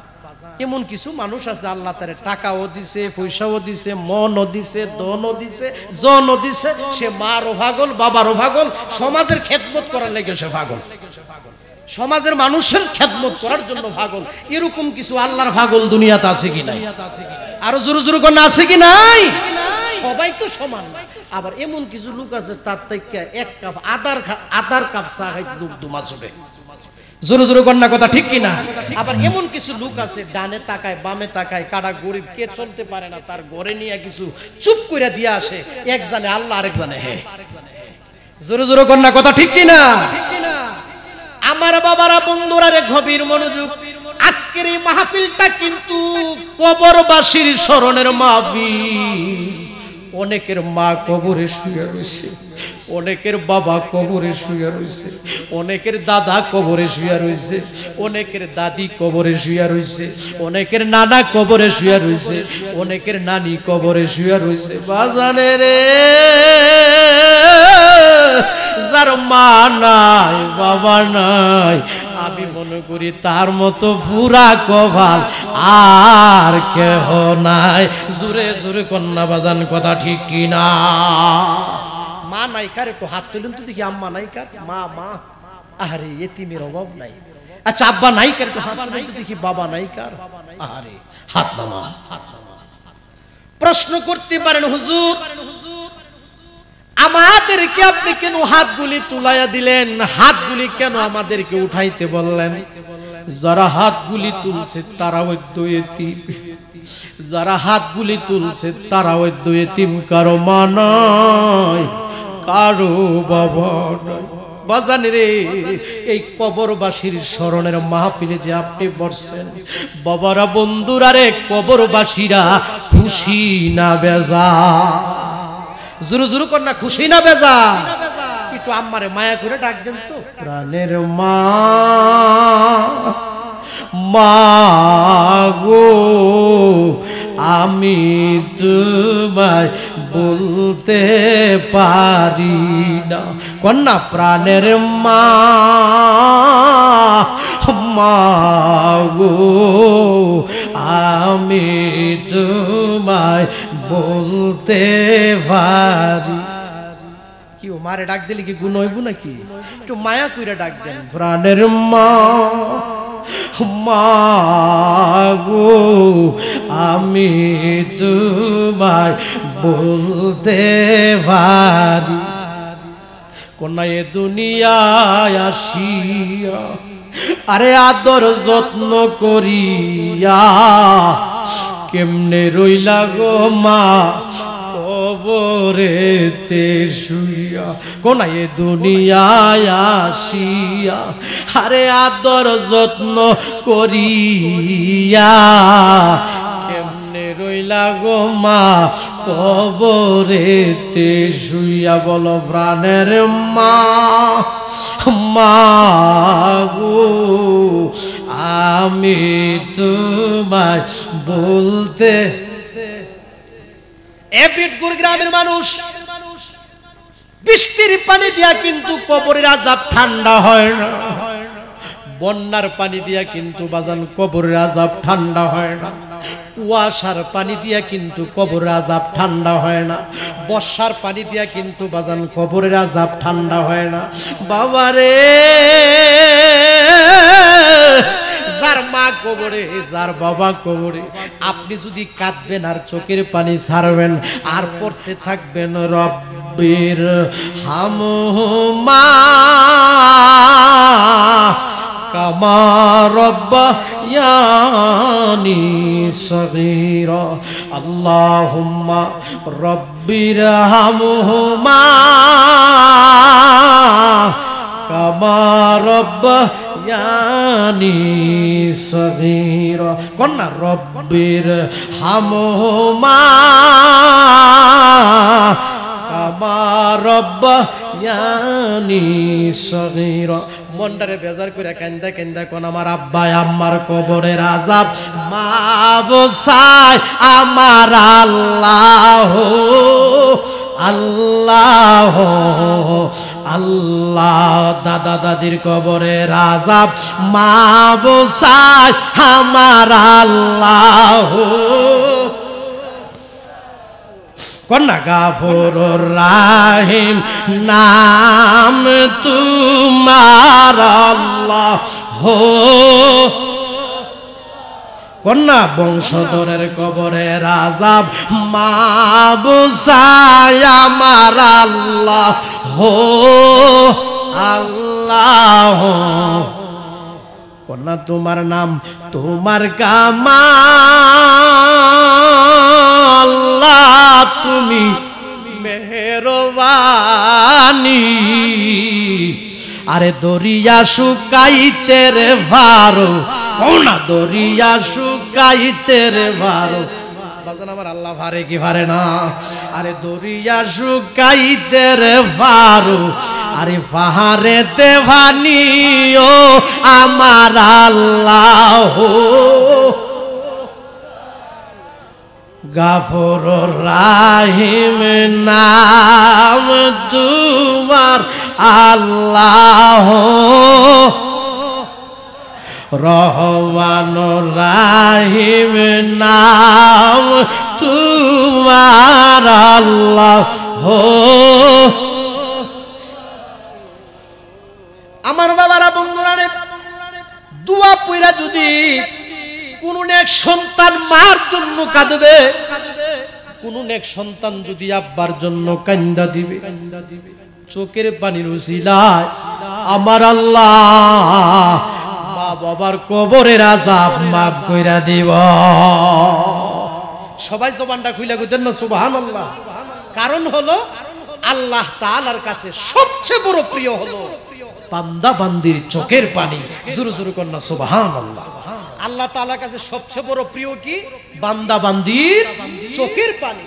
এমন কিছু মানুষ আছে আল্লাহ তারে টাকাও দিছে, পয়সাও দিছে, মনও দিছে, ধনও দিছে, জনও দিছে, সে মারও পাগল, বাবারও পাগল, সমাজের খেদমত করার লেগে সে পাগল, সমাজের মানুষের খেদমত করার জন্য পাগল। এরকম কিছু আল্লাহর পাগল দুনিয়াতে আছে কি নাই? আরো জোরে জোরে কোন আছে কি নাই? সবাই তো সমান না। আবার এমন কিছু লোক আছে তার থেকে এক কাপ আদার কাপ চা খাই দুমা চবে। জোরে জোরে কন্যা কথা ঠিক কিনা? আবার এমন কিছু লোক আছে ডানে তাকায় বামে তাকায়, কারা গরিব কে চলতে পারে না, তার ঘরে নিয়ে কিছু চুপ করে দিয়ে আসে, এক জানে আল্লাহ আরেক জানে হে। জোরে জোরে কন্যা কথা ঠিক কিনা? আমার বাবারা বন্ধুরা রে, গভীর মনোযোগ। আজকের এই মাহফিলটা কিন্তু কবরবাসীর স্মরণের মাহফিল। অনেকের মা কবরে শুয়ে রয়েছে, অনেকের বাবা কবরে শুয়ে রয়েছে, অনেকের দাদা কবরে শুয়ে রয়েছে, অনেকের দাদি কবরে শুয়ে রয়েছে, অনেকের নানা কবরে শুয়ে রয়েছে, অনেকের নানি কবরে শুয়ে রয়েছে। বাজানে রে, যার মা নাই বাবা নাই, আমি মনে করি তার মতো পুরা কপাল আর কেহ নাই। জোরে জোরে কন্যা বাজান কথা ঠিক কিনা? মা নাই কার একটু হাত তুলেন তো দেখি। আম্মা নাই কার? মা মা, আরে এতিমের অভাব নাই। আচ্ছা আব্বা নাই কার? হাত তুলেন তো দেখি। বাবা নাই কার? আরে হাত নামা, হাত নামা। প্রশ্ন করতে পারেন হুজুর, আমাদেরকে আপনি কেন হাতগুলি তুলাইয়া দিলেন? হাতগুলি কেন আমাদেরকে উঠাইতে বললেন? যারা হাতগুলি তুলছে তারা ওয়াইদ্য এতিম, যারা হাতগুলি তুলছে তারা ওয়াইদ্য এতিম, কারো মা নাই, কারো বাবা নাই। বাজান রে, এই কবরবাসীর স্মরণের মাহফিলে যে আপনি বসছেন, বাবারা বন্ধুরা রে, কবরবাসীরা খুশি না বেজা? জোরে জোরে কর না, খুশি না বেজা? একটু আম্মারে মায়া করে ডাক দেন তো। প্রাণের মা, মা গো, আমি তোমায় বলতে পারি না। কন্যা প্রাণের মা, মা গো, আমি তোমায় বলতে পারি। কি ও মারে ডাক দিলে কি গুণ হইব নাকি? একটু মায়া কইরা ডাক দেন। প্রাণের মা, মাগো আমি তোমায় বলতে পারি কোনা এ দুনিয়ায় আসিয়া আরে আদর যত্ন করিয়া কেমনে রইলা গো মা কবরেতে শুইয়া কোনা এ দুনিয়ায় আসিয়া আরে আদর যত্ন করিয়া কেমনে রইলা গো মা কবরেতে শুইয়া বলো প্রাণের মা মাগো আমি তোমায় বলতে এপিটগুর গ্রামের মানুষ বৃষ্টির পানি দিয়া কিন্তু কবরের আযাব ঠান্ডা হয় না বন্যার পানি দিয়া কিন্তু বাজান কবরের আযাব ঠান্ডা হয় না কুয়াশার পানি দিয়া কিন্তু কবরের আযাব ঠান্ডা হয় না বর্ষার পানি দিয়া কিন্তু বাজান কবরের আযাব ঠান্ডা হয় না বাবারে যার মা কবরে যার বাবা কবরে আপনি যদি কাঁদবেন আর চোখের পানি ছাড়বেন আর পড়তে থাকবেন রব্বির হামহুমা কামা রব্বায়ানি সগীরা আল্লাহুম্মা রব্বির হামহুমা কামা রব্বায়ানি সগীরা কন্যা রব্বির হামহুমা কামা রব্বায়ানি সগীরা মনটারে বেজার করে কান্দা কান্দা কোন আমার আব্বা আম্মার কবরের আযাব মা বসায় আমার আল্লাহ আল্লাহ আল্লাহ দাদা দাদির কবরের আযাব মা বসায় আমার আল্লাহ কন্যা গাফুরুর রাহিম নাম তোমার আল্লাহ কন্যা বংশধরের কবরের আযাব মা বসায় আমার আল্লাহ আল্লাহ কন্যা তোমার নাম তোমার কামাল আল্লাহ তুমি মেহেরবানি আরে দরিয়া শুকাইতে রে ভারো কোনা দরিয়া শুকাইতে রে ভারো বাজান আমার আল্লাহ ভারে কি ভারে না আরে দরিয়া শুকাইতে রে ভারো আরে পাহাড়েতে ভানিও আমার আল্লাহ গাফুরুর রাহিম নাম তোমার আল্লাহ রহমানুর রাহিম নাম তোমার আল্লাহ আমার বাবারা বন্ধুরা দুয়া পয়রা যদি কোন নেক সন্তান মার জন্য কাঁদবে কোন নেক সন্তান যদি আব্বার জন্য কান্দা দিবে চোখের পানির উসিলায় আমার আল্লাহ মা বাবার কবরের আযাব মাফ কইরা দিব সবাই জবানটা খুইলা কইতেন না সুবহানাল্লাহ কারণ হলো আল্লাহ তাআলার কাছে সবচেয়ে বড় প্রিয় হলো বান্দা বান্দির চোখের পানি জোরে জোরে কর না সুবহানাল্লাহ আল্লাহ তাআলার কাছে সবচেয়ে বড় প্রিয় কি বান্দা বান্দির চোখের পানি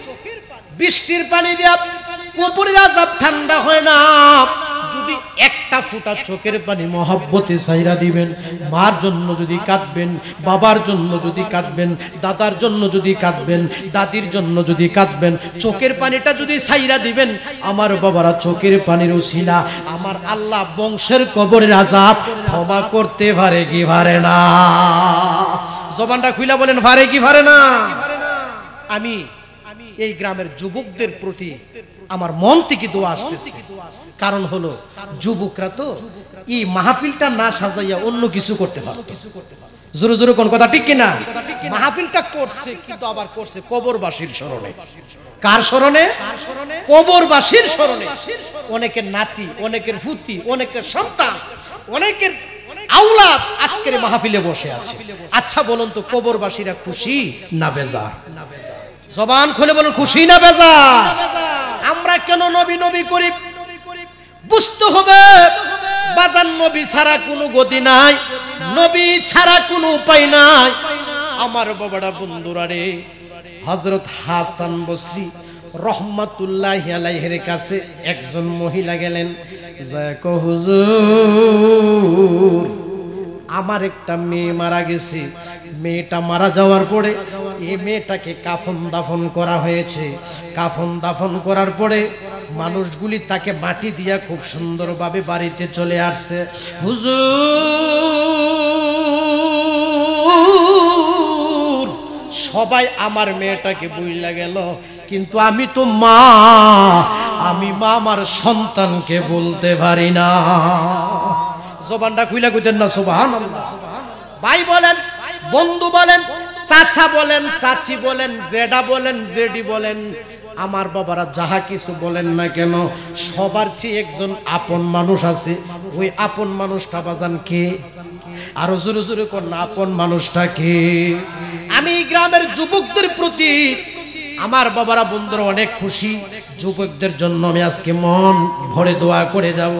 বৃষ্টির পানি দিয়া কবরের আযাব ঠান্ডা হয় না যদি একটা ফোঁটা চোখের পানি মহব্বতে ছাইরা দিবেন মার জন্য যদি কাঁদবেন বাবার জন্য যদি কাঁদবেন দাদার জন্য যদি কাঁদবেন দাদির জন্য যদি কাঁদবেন চোখের পানিটা যদি ছাইরা দিবেন আমার বাবারা চোখের পানির উসিলা আমার আল্লাহ বংশের কবরের আযাব ক্ষমা করতে পারে কি পারে না জবানটা খুইলা বলেন পারে কি পারে না আমি এই গ্রামের যুবকদের প্রতি আমার মন থেকে দোয়া আসতেছে কারণ হলো যুবকরা তো এই মাহফিলটা না সাজাইয়া অন্য কিছু করতে পারত জোরে জোরে কোন কথা ঠিক কিনা? মাহফিলটা করছে কিন্তু আবার করছে কবরবাসীর স্মরণে। কার স্মরণে? কবরবাসীর স্মরণে। অনেকের নাতি, অনেকের ফুতি, অনেকের সন্তান, অনেকের আওলাদ আজকের মাহফিলে বসে আছে। আচ্ছা বলুন তো কবরবাসীরা খুশি না বেজার? জবান খুলে বলুন খুশি না বেজার? আমরা কেন নবী নবী করি? বুঝতে হবে বাজান নবী ছাড়া কোনো গতি নাই, নবী ছাড়া কোনো উপায় নাই। আমার বাবারা বন্ধুরা রে, হযরত হাসান বসরি রহমাতুল্লাহি আলাইহির কাছে একজন মহিলা গেলেন, যায় কো হুজুর আমার একটা মেয়ে মারা গেছে, মেয়েটা মারা যাওয়ার পরে এই মেয়েটাকে কাফন দাফন করা হয়েছে। কাফন দাফন করার পরে মানুষগুলি তাকে মাটি দিয়া খুব সুন্দরভাবে বাড়িতে চলে আসছে। হুজুর সবাই আমার মেয়েটাকে বইলা গেল, কিন্তু আমি তো মা, আমি মা আমার সন্তানকে বলতে পারি না। জবানটা খুইলা কইতেন না সুবহানাল্লাহ। ভাই বলেন, বন্ধু বলেন, চাচা বলেন, চাচি বলেন, জেডা বলেন, জেডি বলেন, আমার বাবারা যাহা কিছু বলেন না কেন, সবার চেয়ে একজন আপন মানুষ আছে। ওই আপন মানুষটা বাজান কে? আরো জোরে জোরে কোন আপন মানুষটা কে? আমি গ্রামের যুবকদের প্রতি আমার বাবারা বন্ধুরা অনেক খুশি। যুবকদের জন্য আমি আজকে মন ভরে দোয়া করে যাব,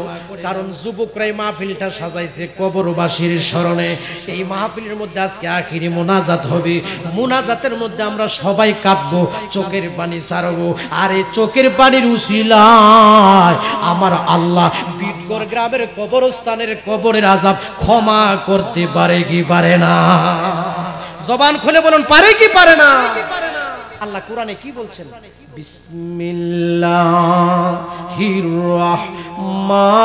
কারণ যুবকরাই মাহফিলটা সাজাইছে কবরবাসীর স্মরণে। এই মাহফিলের মধ্যে আজকে আখিরি মোনাজাত হবে। মোনাজাতের মধ্যে আমরা সবাই কাঁদবো, চোখের পানি ছাড়বো। আর এই চোখের পানির উসিলায় আমার আল্লাহ বিটগড় গ্রামের কবরস্থানের কবরের আযাব ক্ষমা করতে পারে কি পারে না? জবান খুলে বলুন পারে কি পারে না? আল্লাহ কোরআনে কি বলছেন? বিসমিল্লাহির রাহমানির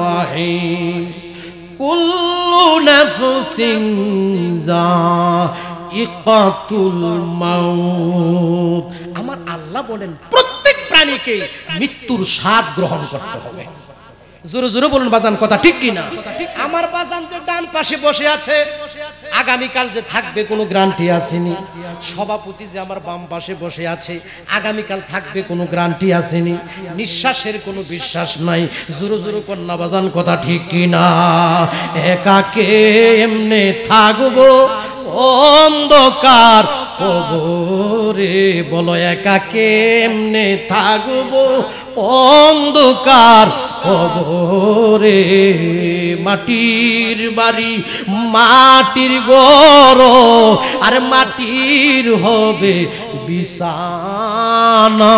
রাহিম কুল্লু নাফসিন যায়িকাতুল মাউত। আমার আল্লাহ বলেন প্রত্যেক প্রাণীকে মৃত্যুর স্বাদ গ্রহণ করতে হবে। জোরে জোরে বলুন বাজান কথা ঠিক কি না? আমার বাজান তো ডান পাশে বসে আছে, আগামীকাল যে থাকবে কোনো গ্যারান্টি আসেনি। সভাপতি যে আমার বাম পাশে বসে আছে, আগামীকাল থাকবে কোনো গ্যারান্টি আসেনি। নিঃশ্বাসের কোনো বিশ্বাস নাই। জোরে জোরে কন্যা বাজান কথা ঠিক কি না? একা কেমনে থাকবো অন্ধকার কবরে, বলো একা কেমনে থাকবো অন্ধকার কবরে। মাটির বাড়ি মাটির ঘর আর মাটির হবে বিছানা,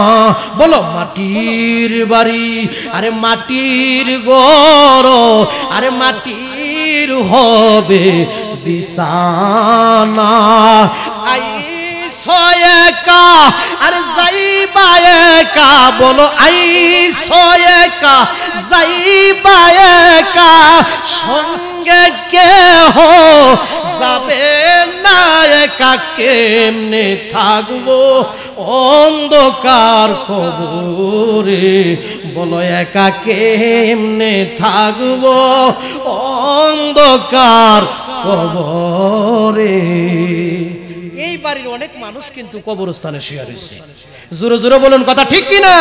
বলো মাটির বাড়ি আরে মাটির ঘর আরে মাটির হবে বিছানা। একা আর যাইবা একা, বলো আইসো একা যাইবা একা, সঙ্গে কেহ যাবে না। একা কেমনে থাকবো অন্ধকার কবরে, বলো একা কেমনে থাকবো অন্ধকার কবরে। এই বাড়ির অনেক মানুষ কিন্তু কবরস্থানে শুয়ে রয়েছে। জোরে জোরে বলুন কথা ঠিক কি না?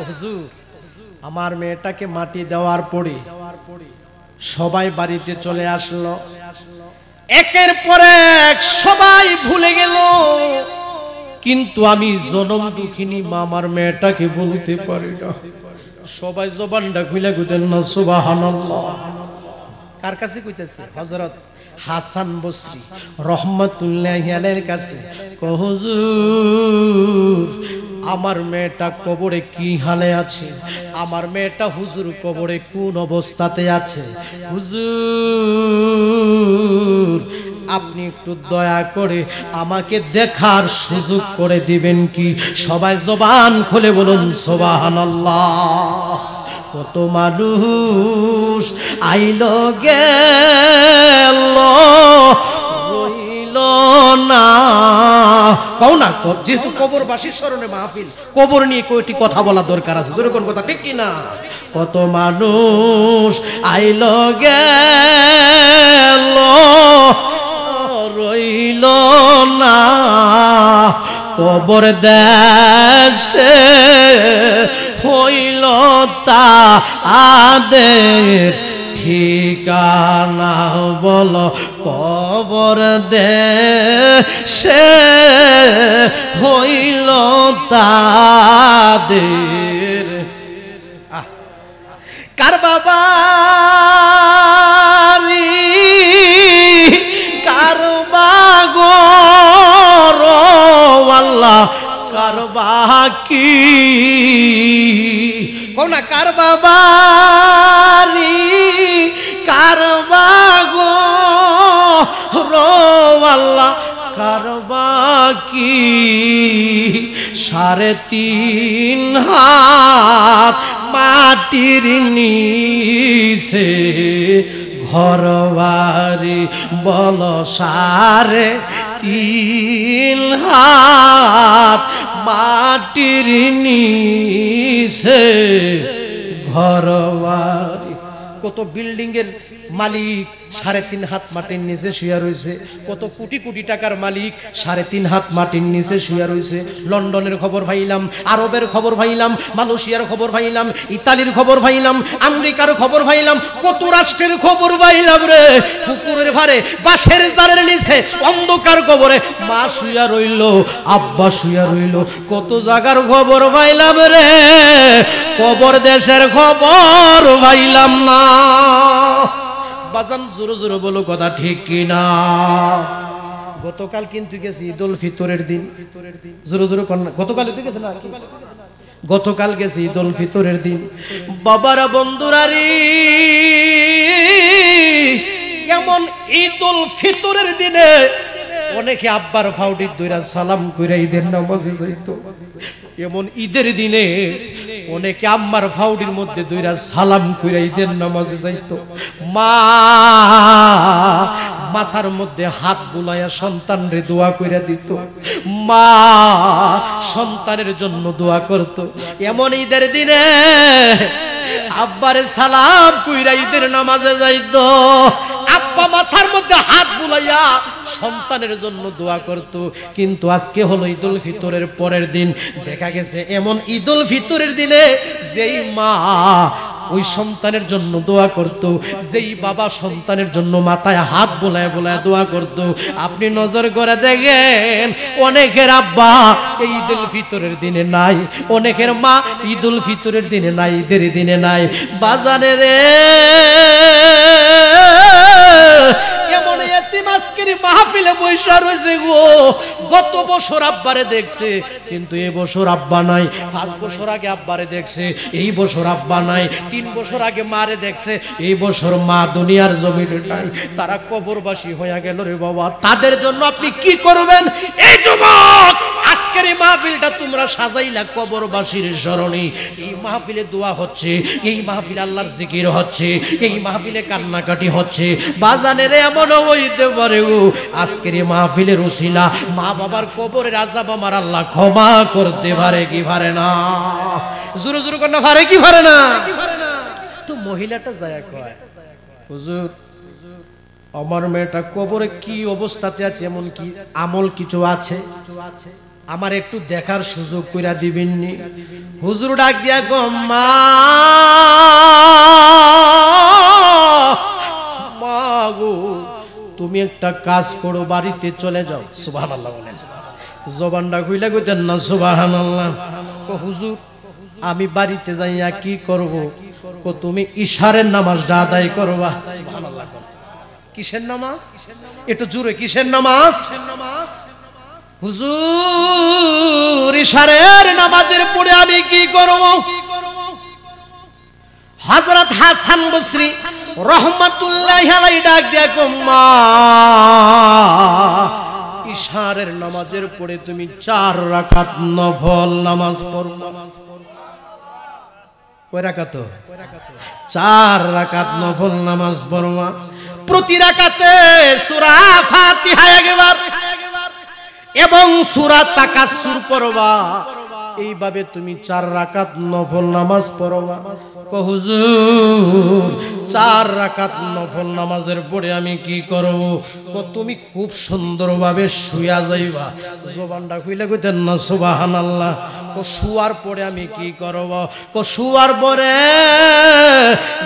হুজুর আমার মেয়েটাকে মাটি দেওয়ার পরে সবাই বাড়িতে চলে আসলো, একের পর এক সবাই ভুলে গেল, কিন্তু আমি জনম দুঃখিনী মা আমার মেয়েটাকে বলতে পারি না। সবাই জবানটা খুলে কইতেন না সুবহানাল্লাহ। কার কাছে কইতেছে? হযরত হাসান বসরি রহমাতুল্লাহি আলাইহির কাছে। হুজুর আমার মেয়েটা কবরে কি হালে আছে, আমার মেয়েটা হুজুর কবরে কোন অবস্থাতে আছে, হুজুর আপনি একটু দয়া করে আমাকে দেখার সুযোগ করে দিবেন কি? সবাই জবান খুলে বলুন সুবহানাল্লাহ। কত মানুষ আইলো গেল রইল না, কও না যেহেতু কবরবাসীর স্মরণে মাহফিল, কবর নিয়ে কয়টি কথা বলা দরকার আছে, যেরকম কথা ঠিক কি না? কত মানুষ আইল গেল রইল না কবর দেশে, হইল তাদের ঠিকানা বলো কবর দেশে, হইল তাদের। কার বাবারি কার বাগর আল্লাহ কার বাকি কোন না, কার বাবারি কার বাগর আল্লাহ কার বাকি, 3.5 হাত মাটির নিচে ঘরবাড়ি বল 3.5 হাত মাটির নিচে ঘরবাড়ি। কত বিল্ডিং এর মালিক 3.5 হাত মাটির নিচে শুয়ে রয়েছে, কত কোটি কোটি টাকার মালিক 3.5 হাত মাটির নিচে শুয়ে রয়েছে। লন্ডনের খবর পাইলাম, আরবের খবর পাইলাম, মালয়েশিয়ার খবর পাইলাম, ইতালির খবর পাইলাম, আমেরিকার খবর পাইলাম, কত রাষ্ট্রের খবর পাইলাম রে। পুকুরের ধারে বাঁশের জারের নিচে অন্ধকার কবরে মা শুয়ে রইল, আব্বা শুয়ে রইল, কত জায়গার খবর পাইলাম রে, কবর দেশের খবর পাইলাম না। বাজান জোরে জোরে বলো কথা ঠিক কিনা? গতকাল কিন্তু গেছে ঈদুল ফিতরের দিন, জোরে জোরে কন্যা, গতকাল তো গেছে না, গতকাল গেছে ঈদুল ফিতরের দিন। বাবারা বন্ধুরা রে, এমন ঈদুল ফিতরের দিনে অনেকে আব্বার ফাউডির দইরা সালাম কইরা ঈদের নামাজে যাইতো। এমন ঈদের দিনে অনেকে আম্মার ফাউডির মধ্যে দইরা সালাম কইরা ঈদের নামাজে যাইতো। মা মাথার মধ্যে হাত বুলাইয়া সন্তানরে দোয়া কইরা দিত, মা সন্তানের জন্য দোয়া করত। এমন ঈদের দিনে আব্বারে সালাম কইরা ঈদের নামাজে যাইতো, আব্বা মাথার মধ্যে হাত বুলাইয়া সন্তানের জন্য দোয়া করত। কিন্তু আজকে হলো ঈদুল ফিতরের পরের দিন, দেখা গেছে এমন ঈদুল ফিতরের দিনে যেই মা ওই সন্তানের জন্য দোয়া করত, যেই বাবা সন্তানের জন্য মাথায় হাত বোলায় বোলায় দোয়া করত, আপনি নজর করে দেখেন অনেকের আব্বা এই ঈদুল ফিতরের দিনে নাই, অনেকের মা ঈদুল ফিতরের দিনে নাই, ঈদের দিনে নাই। বাজারে রে এমন এতিম আজকের মাহফিলে বৈশা রয়েছে গো, গত বছর আব্বারে দেখছে কিন্তু এই বছর আব্বা নাই, 5 বছর আগে আব্বারে দেখছে এই বছর আব্বা নাই, 3 বছর আগে মারে দেখছে এই বছর মা দুনিয়ার জমিনে নাই, তারা কবরবাসী হয়ে গেল রে বাবা। তাদের জন্য আপনি কি করবেন? এই যুবক আজকের এই মাহফিলটা তোমরা সাজাইলা কবরবাসীর স্মরণে, এই মাহফিলে দোয়া হচ্ছে, এই মাহফিলে আল্লাহর জিকির হচ্ছে, এই মাহফিলে কান্নাকাটি হচ্ছে। বাজানের এমনও হইতে পারে গো আজকের এই মাহফিলের উসিলা মা বাবার কবরের আযাব আমার আল্লাহ ক্ষমা করতে পারে কি পারে না? জোরে জোরে কন্যা পারে কি পারে না? তো মহিলাটা যায় কয়, হুজুর আমার মেয়েটা কবরে কি অবস্থাতে আছে, এমন কি আমল কিছু আছে, আমার একটু দেখার সুযোগ কইরা দিবেননি? হুজুর ডাক দিয়া গো, মা গো তুমি একটা কাজ করো, বাড়িতে চলে যাও। সুবহানাল্লাহ বলেন, জবানটা খুইলা কইতেন না সুবহানাল্লাহ। কো হুজুর আমি বাড়িতে যাইয়া কি করব? কো তুমি ইশারের নামাজটা আদায় করবা। সুবহানাল্লাহ। কিসের নামাজ? একটু জোরে, কিসের নামাজ? হুজুর ইশারের নামাজের পরে আমি কি করব? হযরত হাসান বসরি রহমাতুল্লাহি আলাইহি ডাক দিয়া কো, মা ইশারের নামাজের পরে তুমি 4 রাকাত নফল নামাজ পড়বা। কয় রাকাত? 4 রাকাত নফল নামাজ পড়বা। প্রতি রাকাতে সূরা ফাতিহা একবার, এবং সূরা তাকাসসুর পড়বা। এইভাবে তুমি 4 রাকাত নফল নামাজ পড়বা। কো হুজুর 4 রাকাত নফল নামাজের পরে আমি কি করব? কো তুমি খুব সুন্দরভাবে শুয়া যাইবা। জবানটা খুইলা কইতেন না সুবহানাল্লাহ। কো শুয়ার পরে আমি কি করব? কো শুয়ার পরে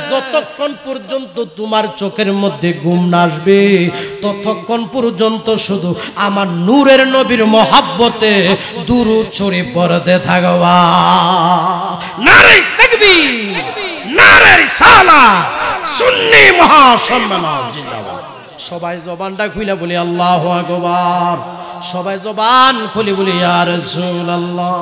যতক্ষণ পর্যন্ত তোমার চোখের মধ্যে ঘুম না আসবে ততক্ষণ পর্যন্ত শুধু আমার নূরের নবীর মহব্বতে দুরূদ শরীফ পড়তে থাকবা। নারে তাকবীর, নারে রিসালাত, সুন্নি মহাসম্মেলন জিন্দাবাদ। সবাই জবানটা খুলে বলি আল্লাহু আকবার। সবাই জবান খুলে বলি ইয়া রাসূলুল্লাহ।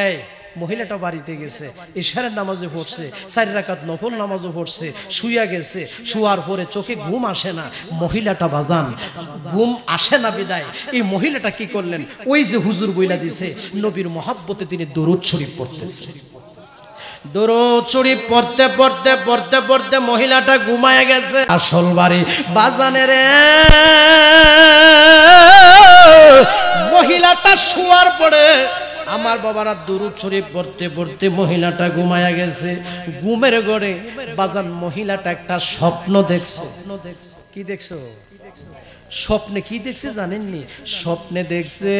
এই মহিলাটা বাড়িতে গেছে, ইশারের নামাজে পড়ছে, 4 রাকাত নফল নামাজও পড়ছে, শুয়া গেছে। শুয়ার পরে চোখে ঘুম আসে না। মহিলাটা বাজান ঘুম আসে না বিদায় এই মহিলাটা কি করলেন? ওই যে হুজুর বইলা দিছে নবীর মহব্বতে তিনি দরুদ শরীফ পড়তেছে। দরুদ শরীফ পড়তে পড়তে পড়তে পড়তে মহিলাটা ঘুমায় গেছে। আসল বাড়ি বাজানের মহিলাটা শুয়ার পরে আমার বাবারা দরুদ শরীফ পড়তে পড়তে মহিলাটা ঘুমায়া গেছে। ঘুমের ঘরে বাজান মহিলাটা একটা স্বপ্ন দেখছে। কি দেখছো? স্বপ্নে কি দেখছে জানেননি? স্বপ্নে দেখছে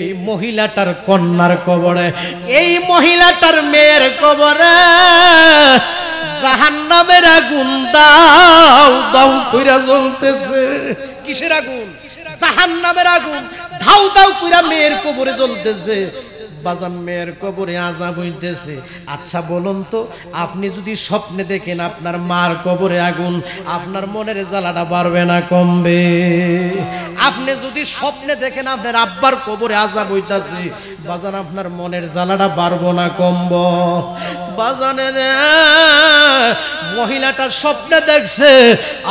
এই মহিলাটার কন্যার কবরে, এই মহিলাটার মেয়ের কবরে জাহান্নামের আগুন দাও দাও কইরা জ্বলতেছে। কিসের আগুন? জাহান্নামের আগুন ধাউ ধাউ কইরা মেয়ের কবরে জ্বলতেছে। বাজান মেয়ের কবরে আযাব হইতেছে। আচ্ছা বলুন তো, আপনি যদি স্বপ্নে দেখেন আপনার মার কবরে আগুন, আপনার মনের জ্বালাটা বাড়বে না কমবে? আপনি যদি স্বপ্নে দেখেন আপনার আব্বার কবরে আযাব হইতাছে, বাজান আপনার মনের জ্বালাটা বাড়বো না কমব? বাজানের মহিলাটা স্বপ্নে দেখছে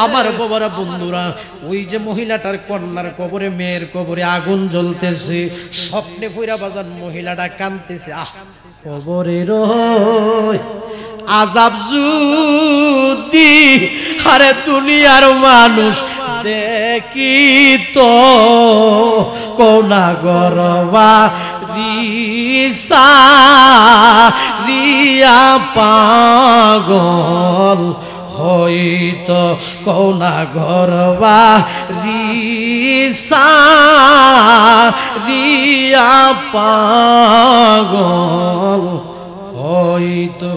আমার বাবারা বন্ধুরা, ওই যে মহিলাটার কন্যার কবরে মেয়ের কবরে আগুন জ্বলতেছে। স্বপ্নে পইরা বাজান মহিলাটা কাঁদতেছে। আহ কবরের আযাব যদি আরে দুনিয়ার মানুষ দেখি তো কোনা গরবা রিসা রিয়া পাগল হইতো কোনা গরবা রিসা রিয়া পাগল হইতো।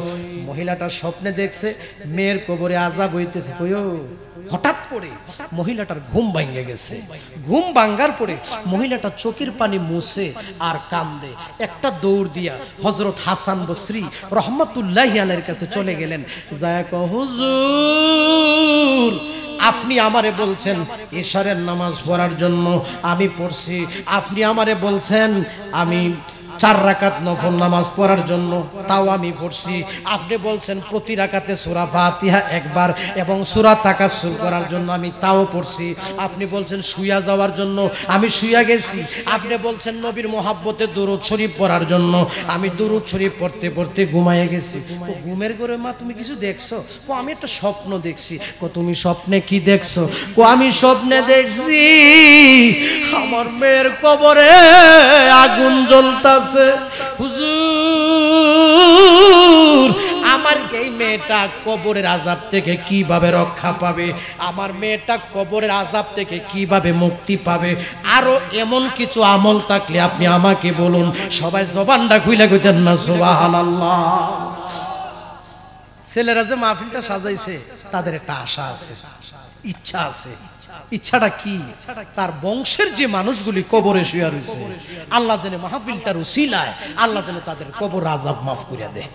মহিলাটা স্বপ্নে দেখছে মেয়ের কবরে আযাব হইতেছে। হঠাৎ করে মহিলাটার ঘুম ভাঙে গেছে। ঘুম ভাঙ্গার পরে মহিলাটা চোখের পানি মুছে আর কান্দে। একটা দৌড় দিয়া হযরত হাসান বসরি রহমাতুল্লাহি আলাইহির কাছে চলে গেলেন। যায় কও হুজুর আপনি আমারে বলছেন ইশারের নামাজ পড়ার জন্য, আমি পড়ছি। আপনি আমারে বলছেন আমি 4 রাকাত নফল নামাজ পড়ার জন্য, তাও আমি পড়ছি। আপনি বলছেন প্রতি রাকাতে সূরা ফাতিহা একবার এবং সূরা তাকাসসুর করার জন্য, আমি তাও পড়ছি। আপনি বলছেন শুয়া যাওয়ার জন্য, আমি শুয়া গেছি। আপনি বলছেন নবীর মহব্বতে দরুদ শরীফ পড়ার জন্য, আমি দরুদ শরীফ পড়তে পড়তে ঘুমায়ে গেছি। ও ঘুমের ঘরে মা তুমি কিছু দেখছো? ও আমি একটা স্বপ্ন দেখছি। ও তুমি স্বপ্নে কি দেখছো? ও আমি স্বপ্নে দেখছি আমার মেয়ের কবরে আগুন জ্বলতাছে। হুজুর আমার এই মেয়েটা কবরের আযাব থেকে কিভাবে রক্ষা পাবে? আমার মেয়েটা কবরের আযাব থেকে কিভাবে মুক্তি পাবে? আরো এমন কিছু আমল থাকলে আপনি আমাকে বলুন। সবাই জবানটা খুইলা কইতেন না সুবহানাল্লাহ। ছেলেরা যে মাহফিলটা সাজাইছে তাদের একটা আশা আছে, ইচ্ছা আছে। ইচ্ছাটা কি? তার বংশের যে মানুষগুলি কবরে শুয়ে রয়েছে আল্লাহ যেন মাহফিলটার উসিলায় আল্লাহ যেন তাদের কবর আযাব মাফ করে দেয়।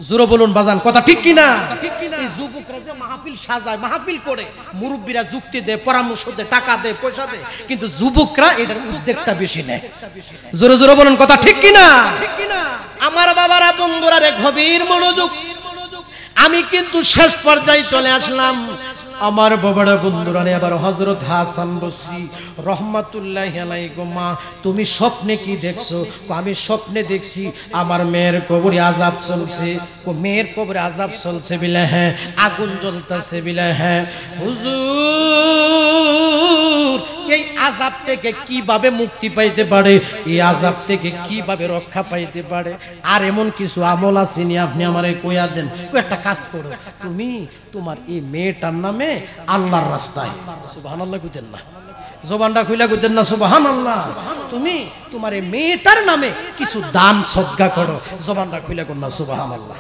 জোরে বলুন বাজান, কথা ঠিক কিনা? এই যুবকরা যে মাহফিল সাজায়, মাহফিল করে, মুরব্বীরা যুক্তি দেয়, পরামর্শ দেয়, টাকা দেয়, পয়সা দেয়, কিন্তু যুবকরা এটার উদ্যোগটা বেশি নেয়। জোরে জোরে বলুন, কথা ঠিক কিনা? আমার বাবারা বন্ধুরা রে গভীর মনোযোগ। আমি কিন্তু শেষ পর্যায়ে চলে আসলাম। আমার বাবারা বন্ধুরা রে, আবার হযরত হাসান বসরি রহমাতুল্লাহি আলাইহি মা তুমি স্বপ্নে কি দেখছো? আমি স্বপ্নে দেখছি আমার মেয়ের কবরে আযাব চলছে। মেয়ের কবরে আযাব চলছে বিলে হ্যাঁ, আগুন জ্বলতেছে বিলে হ্যাঁ। হুজুর এই আযাব থেকে কিভাবে মুক্তি পাইতে পারে, এই আযাব থেকে কিভাবে রক্ষা পাইতে পারে। আর এমন কিছু আমল আসেনি, আপনি আমারে কইয়া দেন। একটা কাজ করো, তুমি তোমার এই মেয়েটার নামে আল্লাহর রাস্তায় সুবহানাল্লাহ কইতেন না, জবানটা খুইলা কইতেন না সুবহানাল্লাহ। তুমি তোমার এই মেয়েটার নামে কিছু দান সদকা করো, জবানটা খুইলা কর না সুবহানাল্লাহ।